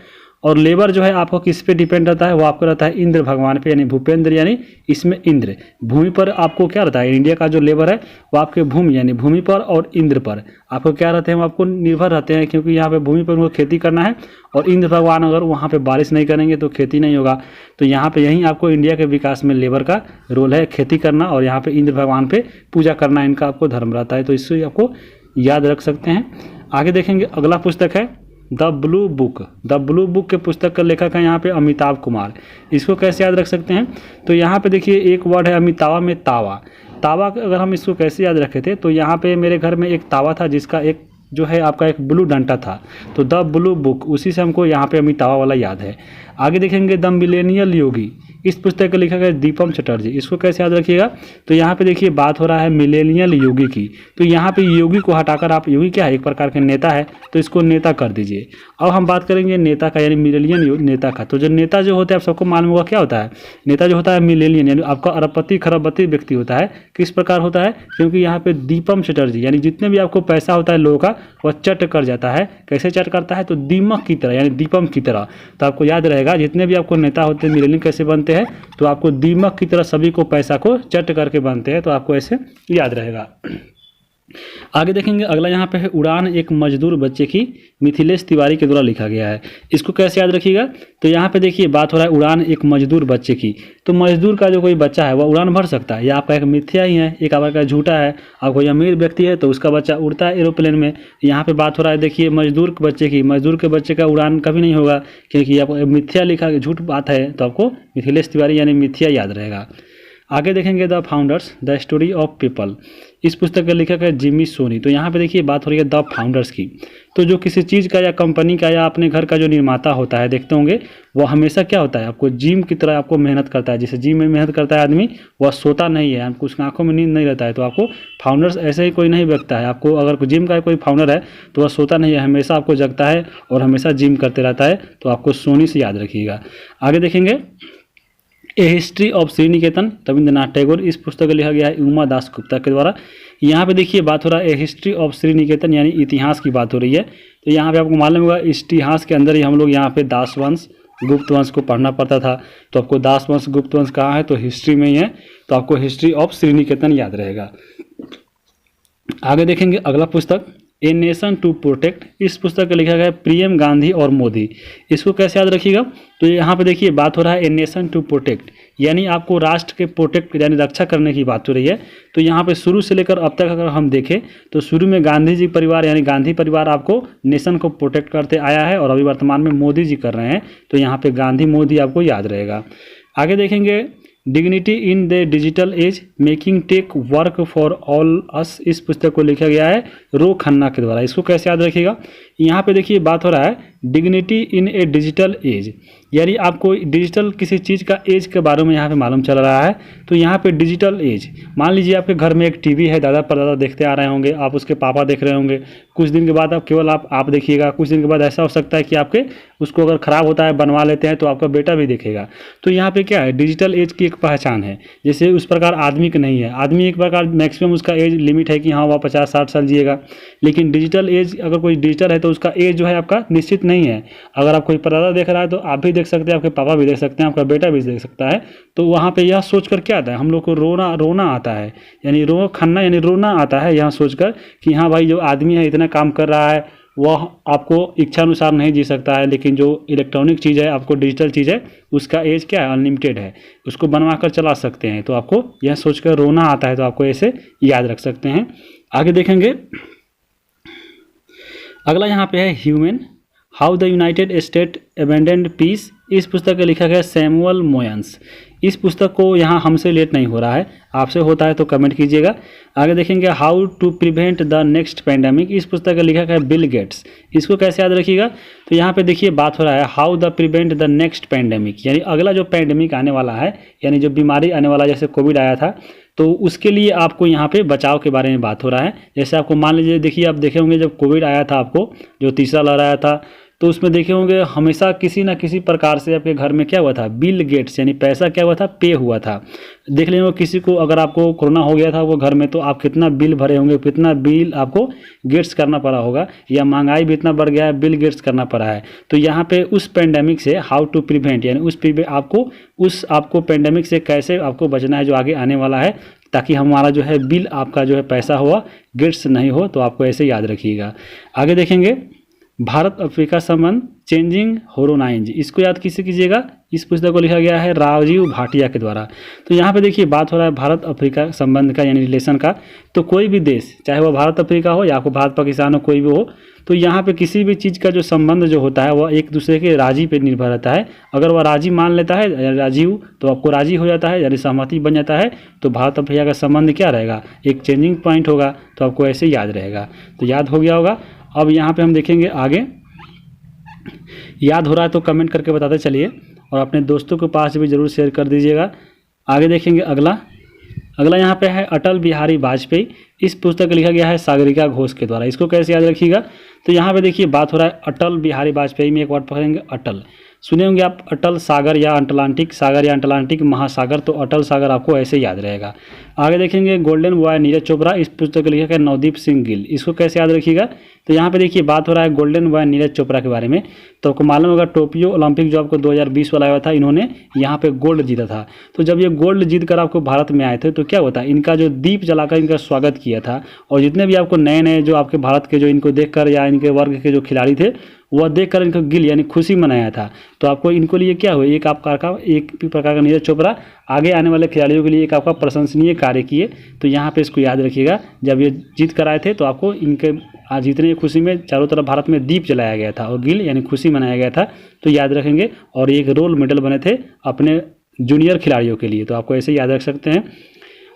और लेबर जो है आपको किस पे डिपेंड रहता है, वो आपको रहता है इंद्र भगवान पे, यानी भूपेंद्र यानी इसमें इंद्र। भूमि पर आपको क्या रहता है, इंडिया का जो लेबर है वो आपके भूमि यानी भूमि पर और इंद्र पर आपको क्या रहते हैं, वो आपको निर्भर रहते हैं, क्योंकि यहाँ पे भूमि पर उनको खेती करना है। और इंद्र भगवान अगर वहाँ पे बारिश नहीं करेंगे तो खेती नहीं होगा। तो यहाँ पे यही आपको इंडिया के विकास में लेबर का रोल है, खेती करना, और यहाँ पे इंद्र भगवान पे पूजा करना, इनका आपको धर्म रहता है। तो इससे आपको याद रख सकते हैं। आगे देखेंगे, अगला पुस्तक है द ब्लू बुक के पुस्तक का लेखक है यहाँ पे अमिताभ कुमार। इसको कैसे याद रख सकते हैं, तो यहाँ पे देखिए एक वर्ड है अमिताभा में तावा। अगर हम इसको कैसे याद रखे थे, तो यहाँ पे मेरे घर में एक तावा था जिसका एक जो है आपका एक ब्लू डंटा था, तो द ब्लू बुक, उसी से हमको यहाँ पे अमिताभा वाला याद है। आगे देखेंगे द मिलेनियल योगी। इस पुस्तक का लिखा गया दीपम चटर्जी। इसको कैसे याद रखिएगा, तो यहाँ पे देखिए बात हो रहा है मिलेनियल योगी की। तो यहाँ पे योगी को हटाकर आप, योगी क्या है, एक प्रकार के नेता है, तो इसको नेता कर दीजिए। अब हम बात करेंगे नेता का यानी मिलेनियल नेता का। तो जो नेता जो होता है आप सबको मालूम होगा क्या होता है, नेता जो होता है मिलेनियल यानी आपका अरबपति खरबपति व्यक्ति होता है। किस प्रकार होता है, क्योंकि यहाँ पे दीपम चटर्जी यानी जितने भी आपको पैसा होता है लोगों का, वह चट कर जाता है। कैसे चट करता है, तो दीमक की तरह यानी दीपम की तरह। तो आपको याद रहेगा जितने भी आपको नेता होते हैं मिलेनियल कैसे बनते हैं, तो आपको दीमक की तरह सभी को पैसा को चट करके बनते हैं। तो आपको ऐसे याद रहेगा। आगे देखेंगे, अगला यहाँ पे है उड़ान एक मजदूर बच्चे की, मिथिलेश तिवारी के द्वारा लिखा गया है। इसको कैसे याद रखिएगा, तो यहाँ पे देखिए बात हो रहा है उड़ान एक मजदूर बच्चे की। तो मजदूर का जो कोई बच्चा है वह उड़ान भर सकता है, या आपका एक मिथ्या ही है, एक आपका झूठा है। आप कोई अमीर व्यक्ति है तो उसका बच्चा उड़ता है एरोप्लेन में। यहाँ पे बात हो रहा है देखिए मजदूर के बच्चे की, मजदूर के बच्चे का उड़ान कभी नहीं होगा, क्योंकि आपको मिथ्या लिखा झूठ बात है। तो आपको मिथिलेश तिवारी यानी मिथ्या याद रहेगा। आगे देखेंगे the founders the story of people. इस पुस्तक का लेखक है जिमी सोनी। तो यहाँ पे देखिए बात हो रही है द फाउंडर्स की। तो जो किसी चीज़ का या कंपनी का या अपने घर का जो निर्माता होता है, देखते होंगे वो हमेशा क्या होता है, आपको जिम की तरह आपको मेहनत करता है। जैसे जिम में मेहनत करता है आदमी, वह सोता नहीं है, आपको उसकी आंखों में नींद नहीं रहता है। तो आपको फाउंडर्स ऐसे ही कोई नहीं व्यक्ता है। आपको अगर जिम का कोई फाउंडर है तो वह सोता नहीं है, हमेशा आपको जगता है और हमेशा जिम करते रहता है। तो आपको सोनी से याद रखिएगा। आगे देखेंगे ए हिस्ट्री ऑफ श्रीनिकेतन रविंद्रनाथ टैगोर। इस पुस्तक का लिखा गया है उमा दास गुप्ता के द्वारा। यहाँ पे देखिए बात हो रहा है ए हिस्ट्री ऑफ श्रीनिकेतन यानी इतिहास की बात हो रही है। तो यहाँ पे आपको मालूम होगा इतिहास के अंदर ही हम लोग यहाँ पे दास वंश, गुप्त वंश को पढ़ना पड़ता था। तो आपको दास वंश गुप्त वंश कहाँ है, तो हिस्ट्री में ही है, तो आपको हिस्ट्री ऑफ श्रीनिकेतन याद रहेगा। आगे देखेंगे अगला पुस्तक ए नेशन टू प्रोटेक्ट। इस पुस्तक का लिखा गया है प्रियम गांधी और मोदी। इसको कैसे याद रखिएगा, तो यहाँ पे देखिए बात हो रहा है ए नेशन टू प्रोटेक्ट, यानी आपको राष्ट्र के प्रोटेक्ट यानी रक्षा करने की बात हो रही है। तो यहाँ पे शुरू से लेकर अब तक अगर हम देखें तो शुरू में गांधी जी परिवार यानी गांधी परिवार आपको नेशन को प्रोटेक्ट करते आया है और अभी वर्तमान में मोदी जी कर रहे हैं। तो यहाँ पे गांधी मोदी आपको याद रहेगा। आगे देखेंगे dignity in the digital age making tech work for all us. इस पुस्तक को लिखा गया है रो खन्ना के द्वारा। इसको कैसे याद रखिएगा, यहाँ पे देखिए बात हो रहा है dignity in A digital age, यानी आपको डिजिटल किसी चीज़ का एज के बारे में यहाँ पे मालूम चल रहा है। तो यहाँ पे डिजिटल एज, मान लीजिए आपके घर में एक टीवी है, दादा परदादा देखते आ रहे होंगे, आप उसके पापा देख रहे होंगे, कुछ दिन के बाद आप केवल आप देखिएगा, कुछ दिन के बाद ऐसा हो सकता है कि आपके उसको अगर ख़राब होता है बनवा लेते हैं तो आपका बेटा भी देखेगा। तो यहाँ पे क्या है, डिजिटल एज की एक पहचान है। जैसे उस प्रकार आदमी की नहीं है, आदमी एक प्रकार मैक्सिमम उसका एज लिमिट है कि हाँ वह 50-60 साल जिएगा, लेकिन डिजिटल एज अगर कोई डिजिटल है तो उसका एज जो है आपका निश्चित नहीं है। अगर आप कोई परदादा देख रहा है तो आप भी देख सकते हैं, आपके पापा भी देख सकते हैं, आपका बेटा भी देख सकता है। तो वहाँ पे यह सोच कर क्या आता है, हम लोग को रोना आता है, यानी रो खन्ना यानी रोना आता है यहाँ सोचकर कि हाँ भाई जो आदमी है इतना काम कर रहा है वह आपको इच्छा अनुसार नहीं जी सकता है, लेकिन जो इलेक्ट्रॉनिक चीज़ है आपको डिजिटल चीज़ है उसका एज क्या है, अनलिमिटेड है, उसको बनवा कर चला सकते हैं। तो आपको यह सोचकर रोना आता है, तो आपको ऐसे याद रख सकते हैं। आगे देखेंगे अगला यहाँ पे है human how the United State abandoned peace. इस पुस्तक का लिखा गया सैमुअल मोयंस। इस पुस्तक को यहाँ हमसे लेट नहीं हो रहा है, आपसे होता है तो कमेंट कीजिएगा। आगे देखेंगे how to prevent the next pandemic. इस पुस्तक का लिखा गया बिल गेट्स। इसको कैसे याद रखिएगा, तो यहाँ पे देखिए बात हो रहा है how the prevent the next pandemic, यानी अगला जो पैंडेमिक आने वाला है, यानी जो बीमारी आने वाला जैसे कोविड आया था, तो उसके लिए आपको यहाँ पे बचाव के बारे में बात हो रहा है। जैसे आपको मान लीजिए देखिए आप देखे होंगे जब कोविड आया था आपको जो तीसरा लहर आया था, तो उसमें देखे होंगे हमेशा किसी ना किसी प्रकार से आपके घर में क्या हुआ था, बिल गेट्स यानी पैसा क्या हुआ था, पे हुआ था। देख लेंगे किसी को अगर आपको कोरोना हो गया था वो घर में, तो आप कितना बिल भरे होंगे, कितना बिल आपको गेट्स करना पड़ा होगा, या महंगाई भी इतना बढ़ गया है, बिल गेट्स करना पड़ा है। तो यहाँ पे उस पेंडेमिक से हाउ टू प्रिवेंट यानी आपको पेंडेमिक से कैसे आपको बचना है जो आगे आने वाला है, ताकि हमारा जो है बिल आपका जो है पैसा हुआ गेट्स नहीं हो। तो आपको ऐसे याद रखिएगा। आगे देखेंगे भारत अफ्रीका संबंध चेंजिंग होरोनाइंज। इसको याद किसे कीजिएगा, इस पुस्तक को लिखा गया है राजीव भाटिया के द्वारा। तो यहाँ पे देखिए बात हो रहा है भारत अफ्रीका संबंध का यानी रिलेशन का। तो कोई भी देश चाहे वह भारत अफ्रीका हो या आपको भारत पाकिस्तान हो, कोई भी हो, तो यहाँ पे किसी भी चीज़ का जो संबंध जो होता है वह एक दूसरे के राजी पे निर्भर रहता है। अगर वह राजी मान लेता है राजीव, तो आपको राजी हो जाता है यानी सहमति बन जाता है, तो भारत अफ्रीका का संबंध क्या रहेगा, एक चेंजिंग पॉइंट होगा। तो आपको ऐसे याद रहेगा। तो याद हो गया होगा। अब यहाँ पे हम देखेंगे आगे, याद हो रहा है तो कमेंट करके बताते चलिए और अपने दोस्तों के पास भी ज़रूर शेयर कर दीजिएगा। आगे देखेंगे अगला यहाँ पे है अटल बिहारी वाजपेयी। इस पुस्तक का लिखा गया है सागरिका घोष के द्वारा। इसको कैसे याद रखिएगा, तो यहाँ पे देखिए बात हो रहा है अटल बिहारी वाजपेयी में एक वर्ड पकड़ेंगे अटल। सुने होंगे आप अटल सागर या अटलांटिक महासागर, तो अटल सागर आपको ऐसे याद रहेगा। आगे देखेंगे गोल्डन बॉय नीरज चोपड़ा। इस पुस्तक का लिखा है नवदीप सिंह गिल। इसको कैसे याद रखिएगा, तो यहाँ पे देखिए बात हो रहा है गोल्डन बॉय नीरज चोपड़ा के बारे में। तो आपको मालूम होगा टोक्यो ओलंपिक जो आपको 2020 वाला आया था, इन्होंने यहाँ पे गोल्ड जीता था। तो जब ये गोल्ड जीत कर आपको भारत में आए थे तो क्या होता है, इनका जो दीप जलाकर इनका स्वागत किया था, और जितने भी आपको नए जो आपके भारत के जो इनको देखकर या इनके वर्ग के जो खिलाड़ी थे वह देखकर इनको गिल यानी खुशी मनाया था। तो आपको इनको लिए क्या हुआ, एक प्रकार का नीरज चोपड़ा आगे आने वाले खिलाड़ियों के लिए एक आपका प्रशंसनीय कार्य किए। तो यहाँ पे इसको याद रखिएगा, जब ये जीत कर आए थे तो आपको इनके आज जीतने की खुशी में चारों तरफ भारत में दीप जलाया गया था और गिल यानी खुशी मनाया गया था। तो याद रखेंगे। और एक रोल मॉडल बने थे अपने जूनियर खिलाड़ियों के लिए, तो आपको ऐसे याद रख सकते हैं।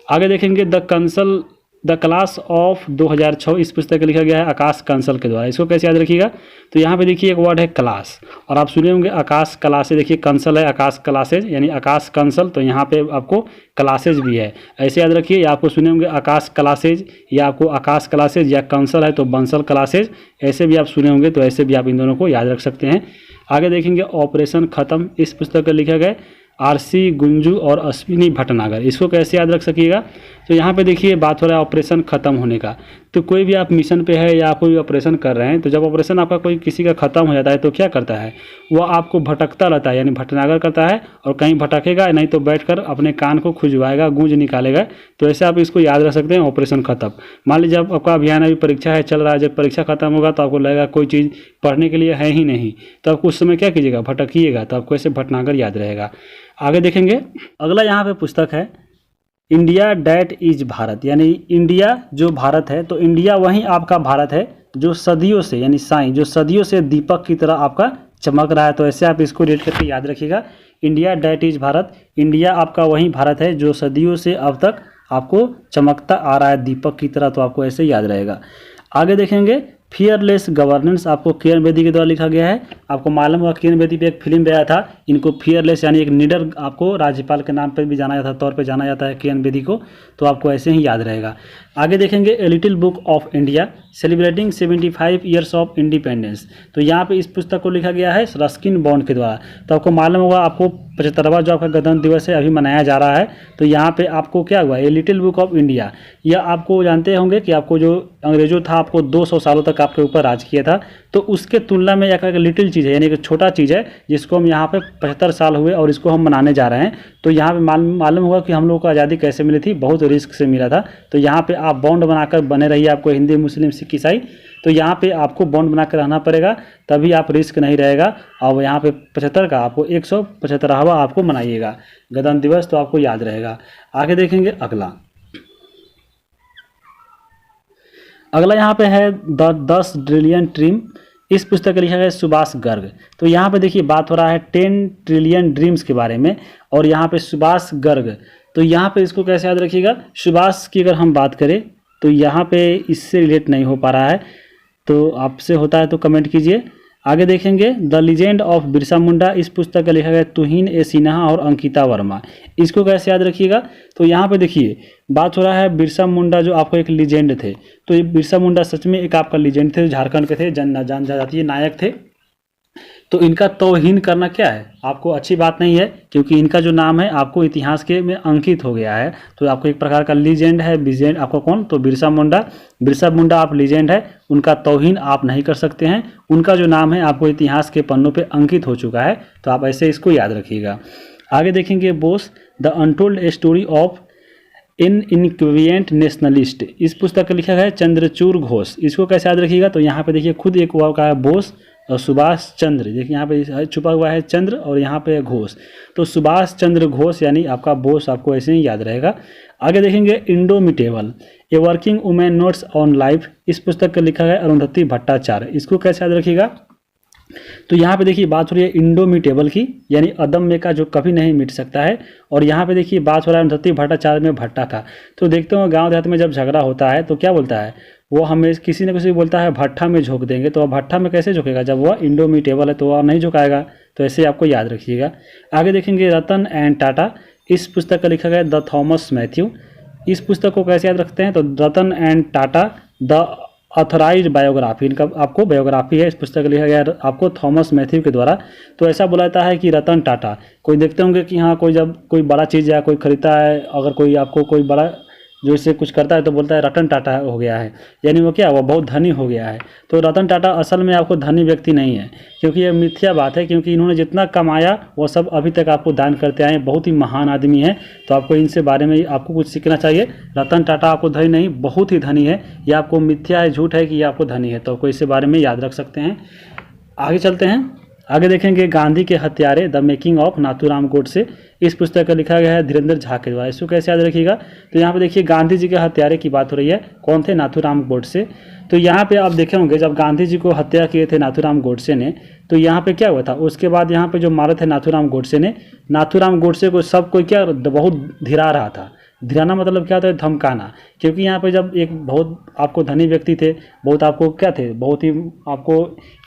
आगे देखेंगे द क्लास ऑफ 2006। इस पुस्तक का लिखा गया है आकाश कंसल के द्वारा। इसको कैसे याद रखिएगा, तो यहाँ पे देखिए एक वर्ड है क्लास, और आप सुने होंगे आकाश क्लासेज। देखिए कंसल है आकाश क्लासेज यानी आकाश कंसल, तो यहाँ पे आपको क्लासेज भी है, ऐसे याद रखिए। या आपको सुने होंगे आकाश क्लासेज, या आपको आकाश क्लासेज, या कंसल है तो बंसल क्लासेज, ऐसे भी आप सुने होंगे। तो ऐसे भी आप इन दोनों को याद रख सकते हैं। आगे देखेंगे ऑपरेशन खत्म। इस पुस्तक का लिखा गया आरसी गुंजू और अश्विनी भटनागर। इसको कैसे याद रख सकिएगा, तो यहाँ पे देखिए बात हो रहा है ऑपरेशन खत्म होने का। तो कोई भी आप मिशन पे है या कोई ऑपरेशन कर रहे हैं, तो जब ऑपरेशन आपका कोई किसी का ख़त्म हो जाता है तो क्या करता है, वो आपको भटकता रहता है, यानी भटनागर करता है, और कहीं भटकेगा नहीं तो बैठकर अपने कान को खुजवाएगा, गूंज निकालेगा। तो ऐसे आप इसको याद रख सकते हैं, ऑपरेशन खत्म। मान लीजिए जब आपका अभियान अभी परीक्षा है चल रहा है, जब परीक्षा खत्म होगा तो आपको लगेगा कोई चीज़ पढ़ने के लिए है ही नहीं, तो आपको उस समय क्या कीजिएगा, भटकिएगा, तो आपको ऐसे भटनागर याद रहेगा। आगे देखेंगे, अगला यहाँ पे पुस्तक है इंडिया डैट इज भारत, यानी इंडिया जो भारत है, तो इंडिया वही आपका भारत है जो सदियों से, यानी साईं जो सदियों से दीपक की तरह आपका चमक रहा है। तो ऐसे आप इसको रेड करके याद रखिएगा, India that is Bharat, India आपका वही भारत है जो सदियों से अब तक आपको चमकता आ रहा है दीपक की तरह, तो आपको ऐसे याद रहेगा। आगे देखेंगे, फियरलेस गवर्नेंस आपको किरण बेदी के द्वारा लिखा गया है। आपको मालूम होगा किरण बेदी पे एक फिल्म भी आया था, इनको फियरलेस यानी एक निडर, आपको राज्यपाल के नाम पर भी जाना जाता है, तौर पे जाना जाता है किरण बेदी को, तो आपको ऐसे ही याद रहेगा। आगे देखेंगे, a little book of India celebrating 75 years of independence, तो यहाँ पे इस पुस्तक को लिखा गया है रस्किन बॉन्ड के द्वारा। तो आपको मालूम होगा, आपको 75वां जो आपका गणतंत्र दिवस है अभी मनाया जा रहा है, तो यहाँ पे आपको क्या हुआ, a little book of India, यह आपको जानते होंगे कि आपको जो अंग्रेजों था आपको 200 सालों तक आपके ऊपर राज किया था, तो उसके तुलना में एक लिटिल चीज़ है, यानी कि छोटा चीज़ है, जिसको हम यहाँ पे 75 साल हुए और इसको हम मनाने जा रहे हैं। तो यहाँ पे मालूम होगा कि हम लोगों को आज़ादी कैसे मिली थी, बहुत रिस्क से मिला था। तो यहाँ पे आप बॉन्ड बनाकर बने रहिए, आपको हिंदी मुस्लिम सिख ईसाई, तो यहाँ पे आपको बॉन्ड बनाकर रहना पड़ेगा, तभी आप रिस्क नहीं रहेगा। और यहाँ पे 75 का आपको 175वां आपको मनाइएगा गणतंत्र दिवस, तो आपको याद रहेगा। आगे देखेंगे, अगला यहाँ पे है द 10 ट्रिलियन ड्रीम, इस पुस्तक का लिखा गया है सुभाष गर्ग। तो यहाँ पे देखिए बात हो रहा है 10 ट्रिलियन ड्रीम्स के बारे में, और यहाँ पे सुभाष गर्ग, तो यहाँ पे इसको कैसे याद रखिएगा, सुभाष की अगर हम बात करें तो यहाँ पे इससे रिलेट नहीं हो पा रहा है, तो आपसे होता है तो कमेंट कीजिए। आगे देखेंगे, the legend of Birsa Munda, इस पुस्तक का लिखा गया तुहिन ए सिन्हा और अंकिता वर्मा, इसको कैसे याद रखिएगा। तो यहाँ पे देखिए बात हो रहा है बिरसा मुंडा जो आपको एक लीजेंड थे, तो ये बिरसा मुंडा सच में एक आपका लीजेंड थे, झारखंड के थे, जान जातीय नायक थे। तो इनका तौहीन करना क्या है, आपको अच्छी बात नहीं है, क्योंकि इनका जो नाम है आपको इतिहास के में अंकित हो गया है, तो आपको एक प्रकार का लीजेंड है। लीजेंड आपका कौन, तो बिरसा मुंडा आप लीजेंड है, उनका तौहीन आप नहीं कर सकते हैं, उनका जो नाम है आपको इतिहास के पन्नों पे अंकित हो चुका है, तो आप ऐसे इसको याद रखिएगा। आगे देखेंगे, Bose the untold story of in inconvenient nationalist, इस पुस्तक का लिखा है चंद्रचूड़ घोष, इसको कैसे याद रखिएगा। तो यहाँ पे देखिए खुद एक हुआ का है बोस और सुभाष चंद्र, देखिए यहाँ पे छुपा हुआ है चंद्र और यहाँ पे घोष, तो सुभाष चंद्र घोष यानी आपका बोस, आपको ऐसे ही याद रहेगा। आगे देखेंगे, indomitable a working women notes on life, इस पुस्तक का लिखा है अरुंधति भट्टाचार्य, इसको कैसे याद रखिएगा। तो यहाँ पे देखिए बात हो रही है इंडोमिटेबल की, यानी अदम्य का जो कभी नहीं मिट सकता है, और यहाँ पे देखिए बात हो रहा है अरुंधति भट्टाचार्य में भट्टा का। तो देखते हो गाँव देहात में जब झगड़ा होता है तो क्या बोलता है वो, हमें किसी न किसी बोलता है भट्ठा में झोंक देंगे, तो वह भट्ठा में कैसे झोंकेगा, जब वह इंडोमिटेबल है तो वह नहीं झुकाएगा, तो ऐसे आपको याद रखिएगा। आगे देखेंगे, रतन एंड टाटा, इस पुस्तक का लिखा गया द थॉमस मैथ्यू, इस पुस्तक को कैसे याद रखते हैं। तो Ratan and Tata the authorised biography, इनका आपको बायोग्राफी है, इस पुस्तक लिखा गया आपको थॉमस मैथ्यू के द्वारा। तो ऐसा बोला जाता है कि रतन टाटा, कोई देखते होंगे कि हाँ कोई जब कोई बड़ा चीज़ या कोई खरीदता है, अगर कोई आपको कोई बड़ा जो इससे कुछ करता है तो बोलता है रतन टाटा हो गया है, यानी वो क्या, वो बहुत धनी हो गया है। तो रतन टाटा असल में आपको धनी व्यक्ति नहीं है, क्योंकि ये मिथ्या बात है, क्योंकि इन्होंने जितना कमाया वो सब अभी तक आपको दान करते आए हैं, बहुत ही महान आदमी है। तो आपको इनसे बारे में आपको कुछ सीखना चाहिए। रतन टाटा आपको धनी नहीं, बहुत ही धनी है, ये आपको मिथ्या है, झूठ है कि ये आपको धनी है, तो आपको इससे बारे में याद रख सकते हैं। आगे चलते हैं, आगे देखेंगे, गांधी के हत्यारे the making of Nathuram Godse, इस पुस्तक का लिखा गया है धीरेन्द्र झा के द्वारा, इसको कैसे याद रखिएगा। तो यहाँ पे देखिए गांधी जी के हत्यारे की बात हो रही है, कौन थे, नाथूराम गोडसे। तो यहाँ पे आप देखे होंगे जब गांधी जी को हत्या किए थे नाथूराम गोडसे ने, तो यहाँ पे क्या हुआ था, उसके बाद यहाँ पे जो मारे थे नाथूराम गोडसे ने, नाथूराम गोडसे को सब कोई क्या बहुत धिरा रहा था। धिराना मतलब क्या होता है, धमकाना, क्योंकि यहाँ पे जब एक बहुत आपको धनी व्यक्ति थे, बहुत आपको क्या थे, बहुत ही आपको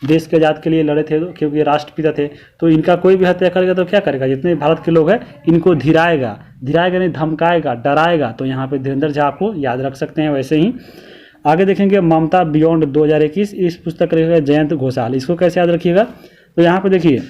देश के आज़ाद के लिए लड़े थे, क्योंकि राष्ट्रपिता थे, तो इनका कोई भी हत्या करेगा तो क्या करेगा, जितने भारत के लोग हैं इनको धिराएगा नहीं, धमकाएगा, डराएगा। तो यहाँ पे धीरेन्द्र झा आपको याद रख सकते हैं। वैसे ही आगे देखेंगे, ममता बियॉन्ड 2021, इस पुस्तक का लिखा है जयंत घोषाल, इसको कैसे याद रखिएगा। तो यहाँ पे देखिए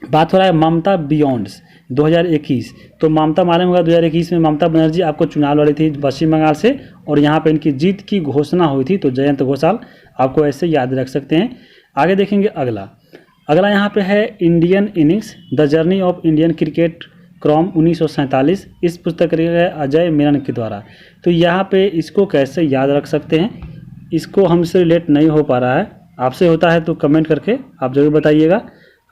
बात हो रहा है ममता बियॉन्ड्स, 2021। तो ममता मालूम होगा 2021 में ममता बनर्जी आपको चुनाव लड़ी थी पश्चिम बंगाल से और यहाँ पे इनकी जीत की घोषणा हुई थी। तो जयंत घोषाल आपको ऐसे याद रख सकते हैं। आगे देखेंगे अगला यहाँ पे है Indian innings the journey of Indian cricket from 1947। इस पुस्तक का लिखा है अजय मेनन के द्वारा। तो यहाँ पे इसको कैसे याद रख सकते हैं, इसको हमसे रिलेट नहीं हो पा रहा है, आपसे होता है तो कमेंट करके आप जरूर बताइएगा।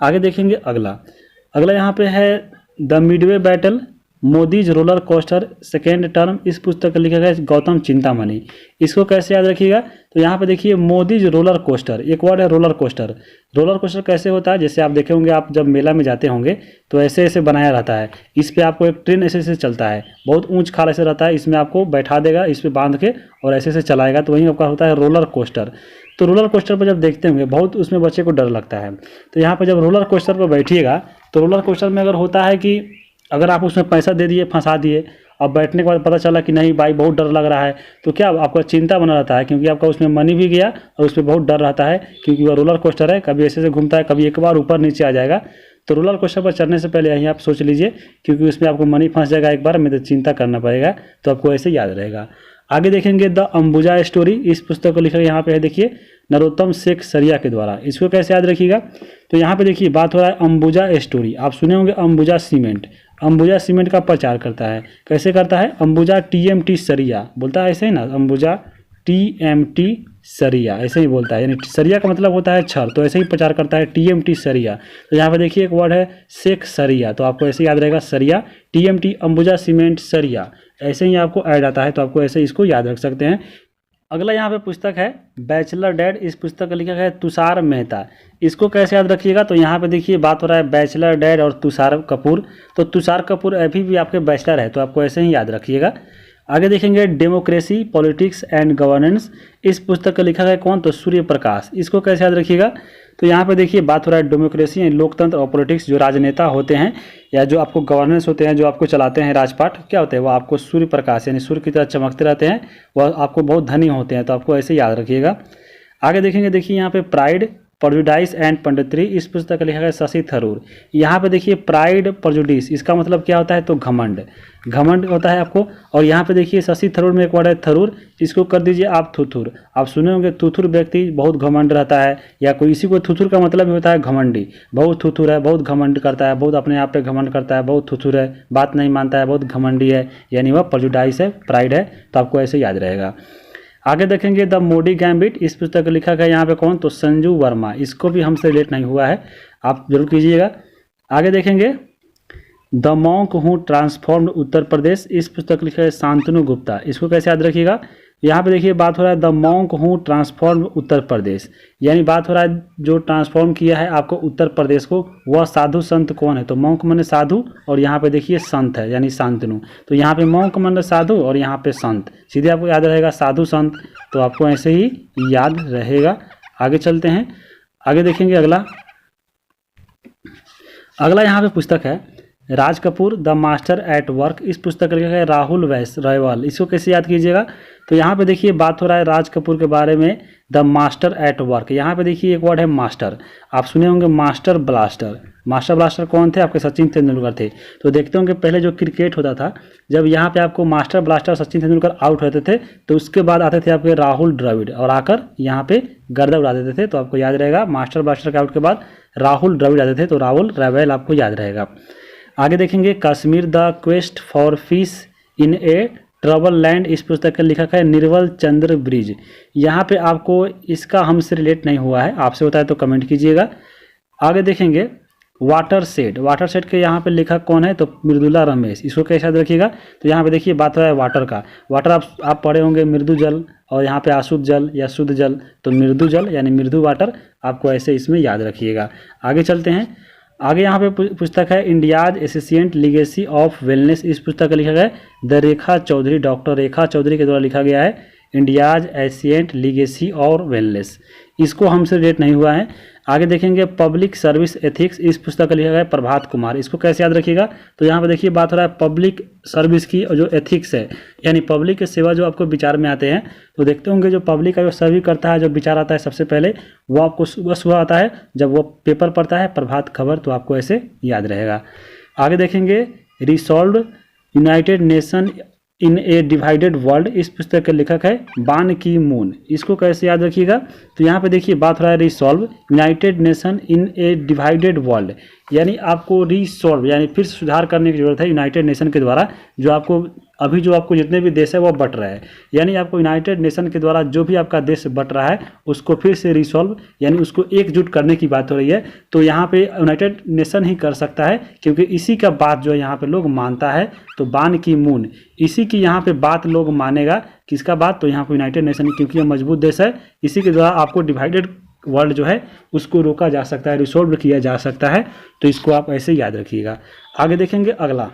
आगे देखेंगे अगला यहाँ पे है the Midway battle Modi's roller coaster second term. इस पुस्तक का लिखा गया है गौतम चिंतामणि। इसको कैसे याद रखिएगा, तो यहाँ पे देखिए मोदीज रोलर कोस्टर, एक वर्ड है रोलर कोस्टर। रोलर कोस्टर कैसे होता है, जैसे आप देखे होंगे, आप जब मेला में जाते होंगे तो ऐसे ऐसे बनाया रहता है, इस पे आपको एक ट्रेन ऐसे ऐसे चलता है, बहुत ऊंच खाल ऐसे रहता है, इसमें आपको बैठा देगा, इस पे बांध के और ऐसे ऐसे चलाएगा, तो वही आपका होता है रोलर कोस्टर। तो रोलर कोस्टर पर जब देखते होंगे बहुत उसमें बच्चे को डर लगता है। तो यहाँ पर जब रोलर कोस्टर पर बैठिएगा तो रोलर कोस्टर में अगर होता है कि अगर आप उसमें पैसा दे दिए, फंसा दिए, अब बैठने के बाद पता चला कि नहीं भाई बहुत डर लग रहा है, तो क्या आपका चिंता बना रहता है, क्योंकि आपका उसमें मनी भी गया और उसमें बहुत डर रहता है, क्योंकि वह रोलर कोस्टर है, कभी ऐसे ऐसे घूमता है, कभी एक बार ऊपर नीचे आ जाएगा। तो रोलर कोस्टर पर चढ़ने से पहले यहीं आप सोच लीजिए, क्योंकि उसमें आपको मनी फंस जाएगा एक बार में, तो चिंता करना पड़ेगा, तो आपको ऐसे याद रहेगा। आगे देखेंगे द अंबुजा स्टोरी। इस पुस्तक को लिखा यहाँ पे है देखिए नरोत्तम शेख सरिया के द्वारा। इसको कैसे याद रखिएगा, तो यहाँ पे देखिए बात हो रहा है अंबुजा स्टोरी। आप सुने होंगे अंबुजा सीमेंट। अंबुजा सीमेंट का प्रचार करता है, कैसे करता है, अंबुजा TMT सरिया बोलता है, ऐसे ही ना, अंबुजा TMT सरिया ऐसे ही बोलता है, यानी सरिया का मतलब होता है छर, तो ऐसे ही प्रचार करता है TMT सरिया। तो यहाँ पे देखिए एक वर्ड है शेख सरिया, तो आपको ऐसे याद रहेगा सरिया, TMT अंबुजा सीमेंट सरिया, ऐसे ही आपको ऐड आता है, तो आपको ऐसे इसको याद रख सकते हैं। अगला यहाँ पे पुस्तक है बैचलर डैड। इस पुस्तक का लिखा है तुषार मेहता। इसको कैसे याद रखिएगा, तो यहाँ पे देखिए बात हो रहा है बैचलर डैड और तुषार कपूर। तो तुषार कपूर अभी भी आपके बैचलर है, तो आपको ऐसे ही याद रखिएगा। आगे देखेंगे डेमोक्रेसी पॉलिटिक्स एंड गवर्नेंस। इस पुस्तक का लिखा है कौन, तो सूर्य प्रकाश। इसको कैसे याद रखिएगा, तो यहाँ पे देखिए बात हो रहा है डेमोक्रेसी यानी लोकतंत्र और पॉलिटिक्स, जो राजनेता होते हैं या जो आपको गवर्नेंस होते हैं, जो आपको चलाते हैं राजपाट, क्या होते हैं, वो आपको सूर्य प्रकाश यानी सूर्य की तरह चमकते रहते हैं, वह आपको बहुत धनी होते हैं, तो आपको ऐसे याद रखिएगा। आगे देखेंगे देखिए यहाँ पे प्राइड प्रेजुडिस एंड पंडितरी। इस पुस्तक का लिखा है शशि थरूर। यहाँ पे देखिए प्राइड प्रेजुडिस, इसका मतलब क्या होता है, तो घमंड, घमंड होता है आपको। और यहाँ पे देखिए शशि थरूर में एक वर्ड है थरूर, इसको कर दीजिए आप थुथुर। आप सुने होंगे थुथुर व्यक्ति बहुत घमंड रहता है, या कोई इसी को थुथुर का मतलब भी होता है घमंडी, बहुत थुथुर है, बहुत घमंड करता है, बहुत अपने आप पे घमंड करता है, बहुत थुथुर है, बात नहीं मानता है, बहुत घमंडी है, यानी वह प्रेजुडिस है, प्राइड है, तो आपको ऐसे याद रहेगा। आगे देखेंगे द मोडी गैम्बिट। इस पुस्तक का लिखा गया यहाँ पे कौन, तो संजू वर्मा। इसको भी हमसे रिलेट नहीं हुआ है, आप जरूर कीजिएगा। आगे देखेंगे the monk who transformed Uttar Pradesh. इस पुस्तक लिखा है शांतनु गुप्ता। इसको कैसे याद रखिएगा, यहाँ पे देखिए बात हो रहा है the monk who transformed Uttar Pradesh, यानी बात हो रहा है जो ट्रांसफॉर्म किया है आपको उत्तर प्रदेश को, वह साधु संत कौन है, तो मॉन्क माने साधु और यहाँ पे देखिए संत है यानी शांतनु। तो यहाँ पे मॉन्क माने साधु और यहाँ पे संत, सीधे आपको याद रहेगा साधु संत, तो आपको ऐसे ही याद रहेगा। आगे चलते हैं, आगे देखेंगे अगला यहाँ पे पुस्तक है Raj Kapoor the master at work. इस पुस्तक का लिखा है राहुल रायवाल। इसको कैसे याद कीजिएगा, तो यहाँ पे देखिए बात हो रहा है राज कपूर के बारे में, द मास्टर एट वर्क। यहाँ पे देखिए एक वर्ड है मास्टर, आप सुने होंगे मास्टर ब्लास्टर। मास्टर ब्लास्टर कौन थे, आपके सचिन तेंदुलकर थे। तो देखते होंगे पहले जो क्रिकेट होता था, जब यहाँ पे आपको master blaster Sachin Tendulkar out होते थे, तो उसके बाद आते थे आपके राहुल द्रविड़ और आकर यहाँ पे गर्दा उड़ा देते थे। तो आपको याद रहेगा मास्टर ब्लास्टर के आउट के बाद राहुल द्रविड़ आते थे, तो राहुल रायवाल आपको याद रहेगा। आगे देखेंगे Kashmir the quest for fish in A trouble land. इस पुस्तक का लिखा है निर्मल चंद्र ब्रिज। यहाँ पे आपको इसका हमसे रिलेट नहीं हुआ है, आपसे होता है तो कमेंट कीजिएगा। आगे देखेंगे वाटर सेट के यहाँ पे लेखक कौन है, तो मृदुला रमेश। इसको कैसे याद रखिएगा, तो यहाँ पे देखिए बात हो रहा है वाटर का। वाटर आप पढ़े होंगे मृदु जल और यहाँ पे अशुद्ध जल या शुद्ध जल, तो मृदु जल यानी मृदु वाटर, आपको ऐसे इसमें याद रखिएगा। आगे चलते हैं, आगे यहाँ पे पुस्तक है India's ancient legacy of wellness. इस पुस्तक का लिखा गया है द रेखा चौधरी, डॉक्टर रेखा चौधरी के द्वारा लिखा गया है इंडियाज एशियंट लीगेसी और वेलनेस। इसको हमसे रिलेट नहीं हुआ है। आगे देखेंगे पब्लिक सर्विस एथिक्स। इस पुस्तक का लिखा गया है प्रभात कुमार। इसको कैसे याद रखिएगा, तो यहाँ पे देखिए बात हो रहा है पब्लिक सर्विस की और जो एथिक्स है, यानी पब्लिक के सेवा जो आपको विचार में आते हैं। तो देखते होंगे जो पब्लिक का जो सर्वे करता है, जो विचार आता है सबसे पहले, वो आपको सुबह सुबह आता है जब वो पेपर पढ़ता है प्रभात खबर, तो आपको ऐसे याद रहेगा। आगे देखेंगे resolve United nation in A divided world, इस पुस्तक के लेखक है बान की मून। इसको कैसे याद रखिएगा, तो यहाँ पे देखिए बात हो रहा है resolve United nation in A divided world, यानी आपको रिसॉल्व यानी फिर सुधार करने की जरूरत है यूनाइटेड नेशन के द्वारा, जो आपको जितने भी देश है वो बट रहा है, यानी आपको यूनाइटेड नेशन के द्वारा जो भी आपका देश बट रहा है उसको फिर से रिसॉल्व यानी उसको एकजुट करने की बात हो रही है। तो यहाँ पे यूनाइटेड नेशन ही कर सकता है, क्योंकि इसी का बात जो है यहाँ पे लोग मानता है। तो बान की मून इसी की यहाँ पे बात लोग मानेगा, किसका बात, तो यहाँ पे यूनाइटेड नेशन, क्योंकि यह मजबूत देश है, इसी के द्वारा आपको डिवाइडेड वर्ल्ड जो है उसको रोका जा सकता है, रिसॉल्व किया जा सकता है। तो इसको आप ऐसे याद रखिएगा। आगे देखेंगे अगला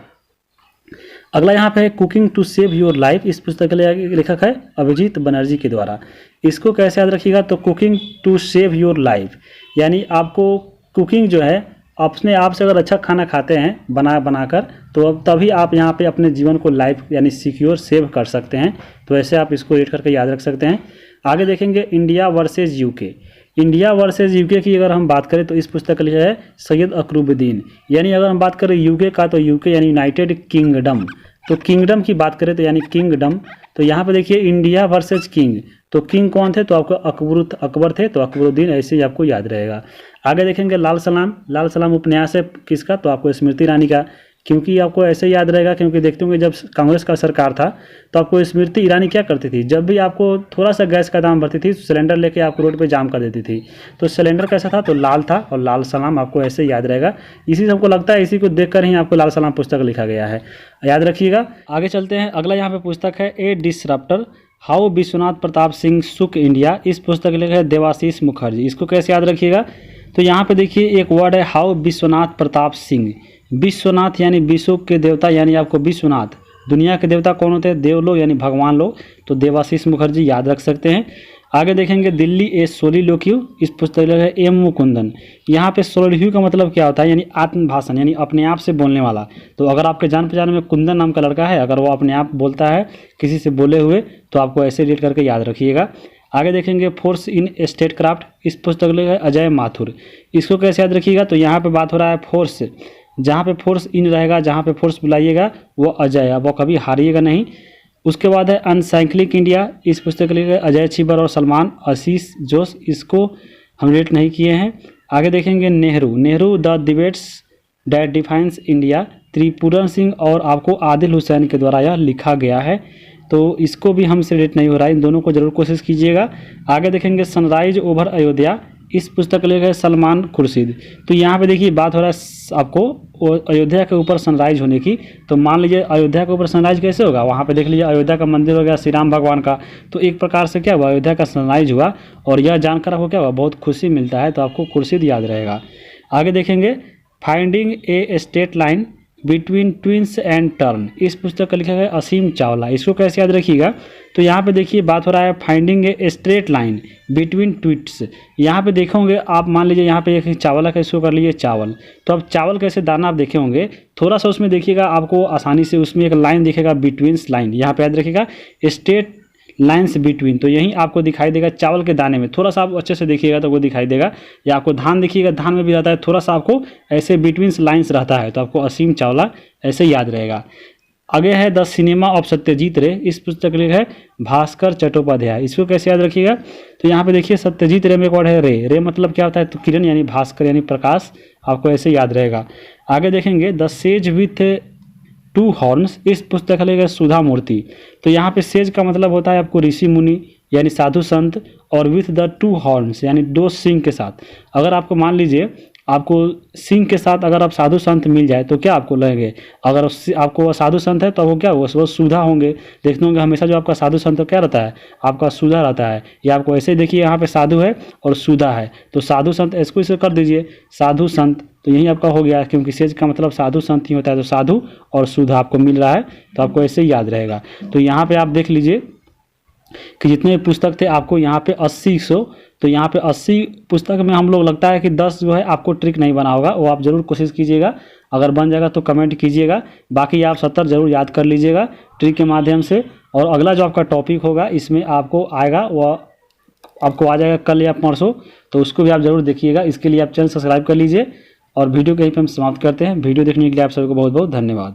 यहाँ पे cooking to save your life, इस पुस्तक के लेखक है अभिजीत बनर्जी के द्वारा। इसको कैसे याद रखिएगा, तो cooking to save your life यानी आपको कुकिंग जो है अपने आप से अगर अच्छा खाना खाते हैं बनाकर, तो अब तभी आप यहाँ पे अपने जीवन को लाइफ यानी सिक्योर सेव कर सकते हैं। तो ऐसे आप इसको रीड करके याद रख सकते हैं। आगे देखेंगे India versus UK. India versus UK की अगर हम बात करें तो इस पुस्तक का लिखा है सैयद अकरूबुद्दीन, यानी अगर हम बात करें यूके का तो यूके यानी यूनाइटेड किंगडम। तो किंगडम की बात करें तो यानी किंगडम, तो यहाँ पे देखिए इंडिया वर्सेज किंग, तो किंग कौन थे, तो आपको अकबर थे, तो अकबरुद्दीन ऐसे ही आपको याद रहेगा। आगे देखेंगे लाल सलाम उपन्यास है किसका, तो आपको स्मृति ईरानी का, क्योंकि आपको ऐसे याद रहेगा क्योंकि देखते होंगे जब कांग्रेस का सरकार था तो आपको स्मृति ईरानी क्या करती थी, जब भी आपको थोड़ा सा गैस का दाम बढ़ती थी तो सिलेंडर लेके आपको रोड पे जाम कर देती थी। तो सिलेंडर कैसा था, तो लाल था, और लाल सलाम आपको ऐसे याद रहेगा। इसी से हमको लगता है इसी को देखकर ही आपको लाल सलाम पुस्तक लिखा गया है, याद रखिएगा। आगे चलते हैं, अगला यहाँ पे पुस्तक है ए डिसरप्टर हाउ विश्वनाथ प्रताप सिंह सुक इंडिया, इस पुस्तक के लेखक है देवाशीष मुखर्जी। इसको कैसे याद रखिएगा, तो यहाँ पे देखिए एक वर्ड है हाउ विश्वनाथ प्रताप सिंह। विश्वनाथ यानी विश्व के देवता, यानी आपको विश्वनाथ दुनिया के देवता कौन होते हैं, देव लोग यानी भगवान लोग, तो देवाशीष मुखर्जी याद रख सकते हैं। आगे देखेंगे दिल्ली ए सोलिलोक्यू, इस पुस्तक है एम मुकुंदन। यहाँ पे सोलिलोक्यू का मतलब क्या होता है, यानी आत्मभाषण यानी अपने आप से बोलने वाला। तो अगर आपके जान पहचान में कुंदन नाम का लड़का है, अगर वो अपने आप बोलता है किसी से बोले हुए, तो आपको ऐसे रीड करके याद रखिएगा। आगे देखेंगे फोर्स इन स्टेट क्राफ्ट, इस पुस्तक है अजय माथुर। इसको कैसे याद रखिएगा, तो यहाँ पे बात हो रहा है फोर्स, जहाँ पे फोर्स इन रहेगा, जहाँ पे फोर्स बुलाइएगा वो अजय, अब वो कभी हारिएगा नहीं। उसके बाद है अनसाइक्लिक इंडिया, इस पुस्तक के लिए अजय छिबर और सलमान आशीष जोश, इसको हम रेट नहीं किए हैं। आगे देखेंगे Nehru the debates that defines India, त्रिपुरन सिंह और आपको आदिल हुसैन के द्वारा यह लिखा गया है, तो इसको भी हमसे रेट नहीं हो रहा है, इन दोनों को जरूर कोशिश कीजिएगा। आगे देखेंगे सनराइज ओवर अयोध्या, इस पुस्तक के लेखक है सलमान खुर्शीद। तो यहाँ पे देखिए बात हो रहा है आपको अयोध्या के ऊपर सनराइज होने की, तो मान लीजिए अयोध्या के ऊपर सनराइज कैसे होगा, वहाँ पे देख लीजिए अयोध्या का मंदिर हो गया श्री राम भगवान का, तो एक प्रकार से क्या हुआ अयोध्या का सनराइज हुआ, और यह जानकर आपको क्या हुआ बहुत खुशी मिलता है, तो आपको खुर्शीद याद रहेगा। आगे देखेंगे finding a straight line between twins and turn, इस पुस्तक का लिखा है असीम चावला। इसको कैसे याद रखिएगा, तो यहाँ पे देखिए बात हो रहा है finding a straight line between tweets. यहाँ पे देखे होंगे आप, मान लीजिए यहाँ पे एक चावला का इसको कर लीजिए चावल, तो अब चावल कैसे दाना आप देखे होंगे, थोड़ा सा उसमें देखिएगा आपको आसानी से उसमें एक लाइन दिखेगा बिटवीन्स लाइन, यहाँ पे याद रखिएगा स्ट्रेट लाइन्स बिटवीन, तो यहीं आपको दिखाई देगा चावल के दाने में, थोड़ा सा आप अच्छे से देखिएगा तो वो दिखाई देगा, या आपको धान देखिएगा धान में भी रहता है, थोड़ा सा आपको ऐसे बिटवीन्स लाइन्स रहता है, तो आपको असीम चावला ऐसे याद रहेगा। आगे है द सिनेमा ऑफ सत्यजीत रे, इस पुस्तक के लिए है भास्कर चट्टोपाध्याय। इसको कैसे याद रखिएगा, तो यहाँ पे देखिए सत्यजीत रे में एक वर्ड है रे मतलब क्या होता है, तो किरण यानी भास्कर यानी प्रकाश, आपको ऐसे याद रहेगा। आगे देखेंगे the sage with to horns, इस पुस्तक का लेगा सुधा मूर्ति। तो यहाँ पे सेज का मतलब होता है आपको ऋषि मुनि यानी साधु संत, और विथ द टू हॉर्न्स यानी दो सिंह के साथ। अगर आपको मान लीजिए आपको सिंह के साथ अगर आप साधु संत मिल जाए तो क्या आपको लगेंगे, अगर आपको साधु संत है तो वो क्या वो सुधा होंगे। देखते होंगे हमेशा जो आपका साधु संत क्या रहता है, आपका सुधा रहता है। या आपको ऐसे देखिए यहाँ पे साधु है और सुधा है, तो साधु संत इसको इसे कर दीजिए साधु संत, तो यही आपका हो गया, क्योंकि सेज का मतलब साधु संत ही होता है, तो साधु और सुधा आपको मिल रहा है, तो आपको ऐसे ही याद रहेगा। तो यहाँ पे आप देख लीजिए कि जितने पुस्तक थे आपको यहाँ पे 80-100, तो यहाँ पे 80 पुस्तक में हम लोग लगता है कि 10 जो है आपको ट्रिक नहीं बना होगा, वो आप जरूर कोशिश कीजिएगा, अगर बन जाएगा तो कमेंट कीजिएगा, बाकी आप 70 जरूर याद कर लीजिएगा ट्रिक के माध्यम से। और अगला जो आपका टॉपिक होगा इसमें आपको आएगा, वह आपको आ जाएगा कल या परसों, तो उसको भी आप जरूर देखिएगा। इसके लिए आप चैनल सब्सक्राइब कर लीजिए और वीडियो को यहीं पे हम समाप्त करते हैं। वीडियो देखने के लिए आप सभी को बहुत बहुत धन्यवाद।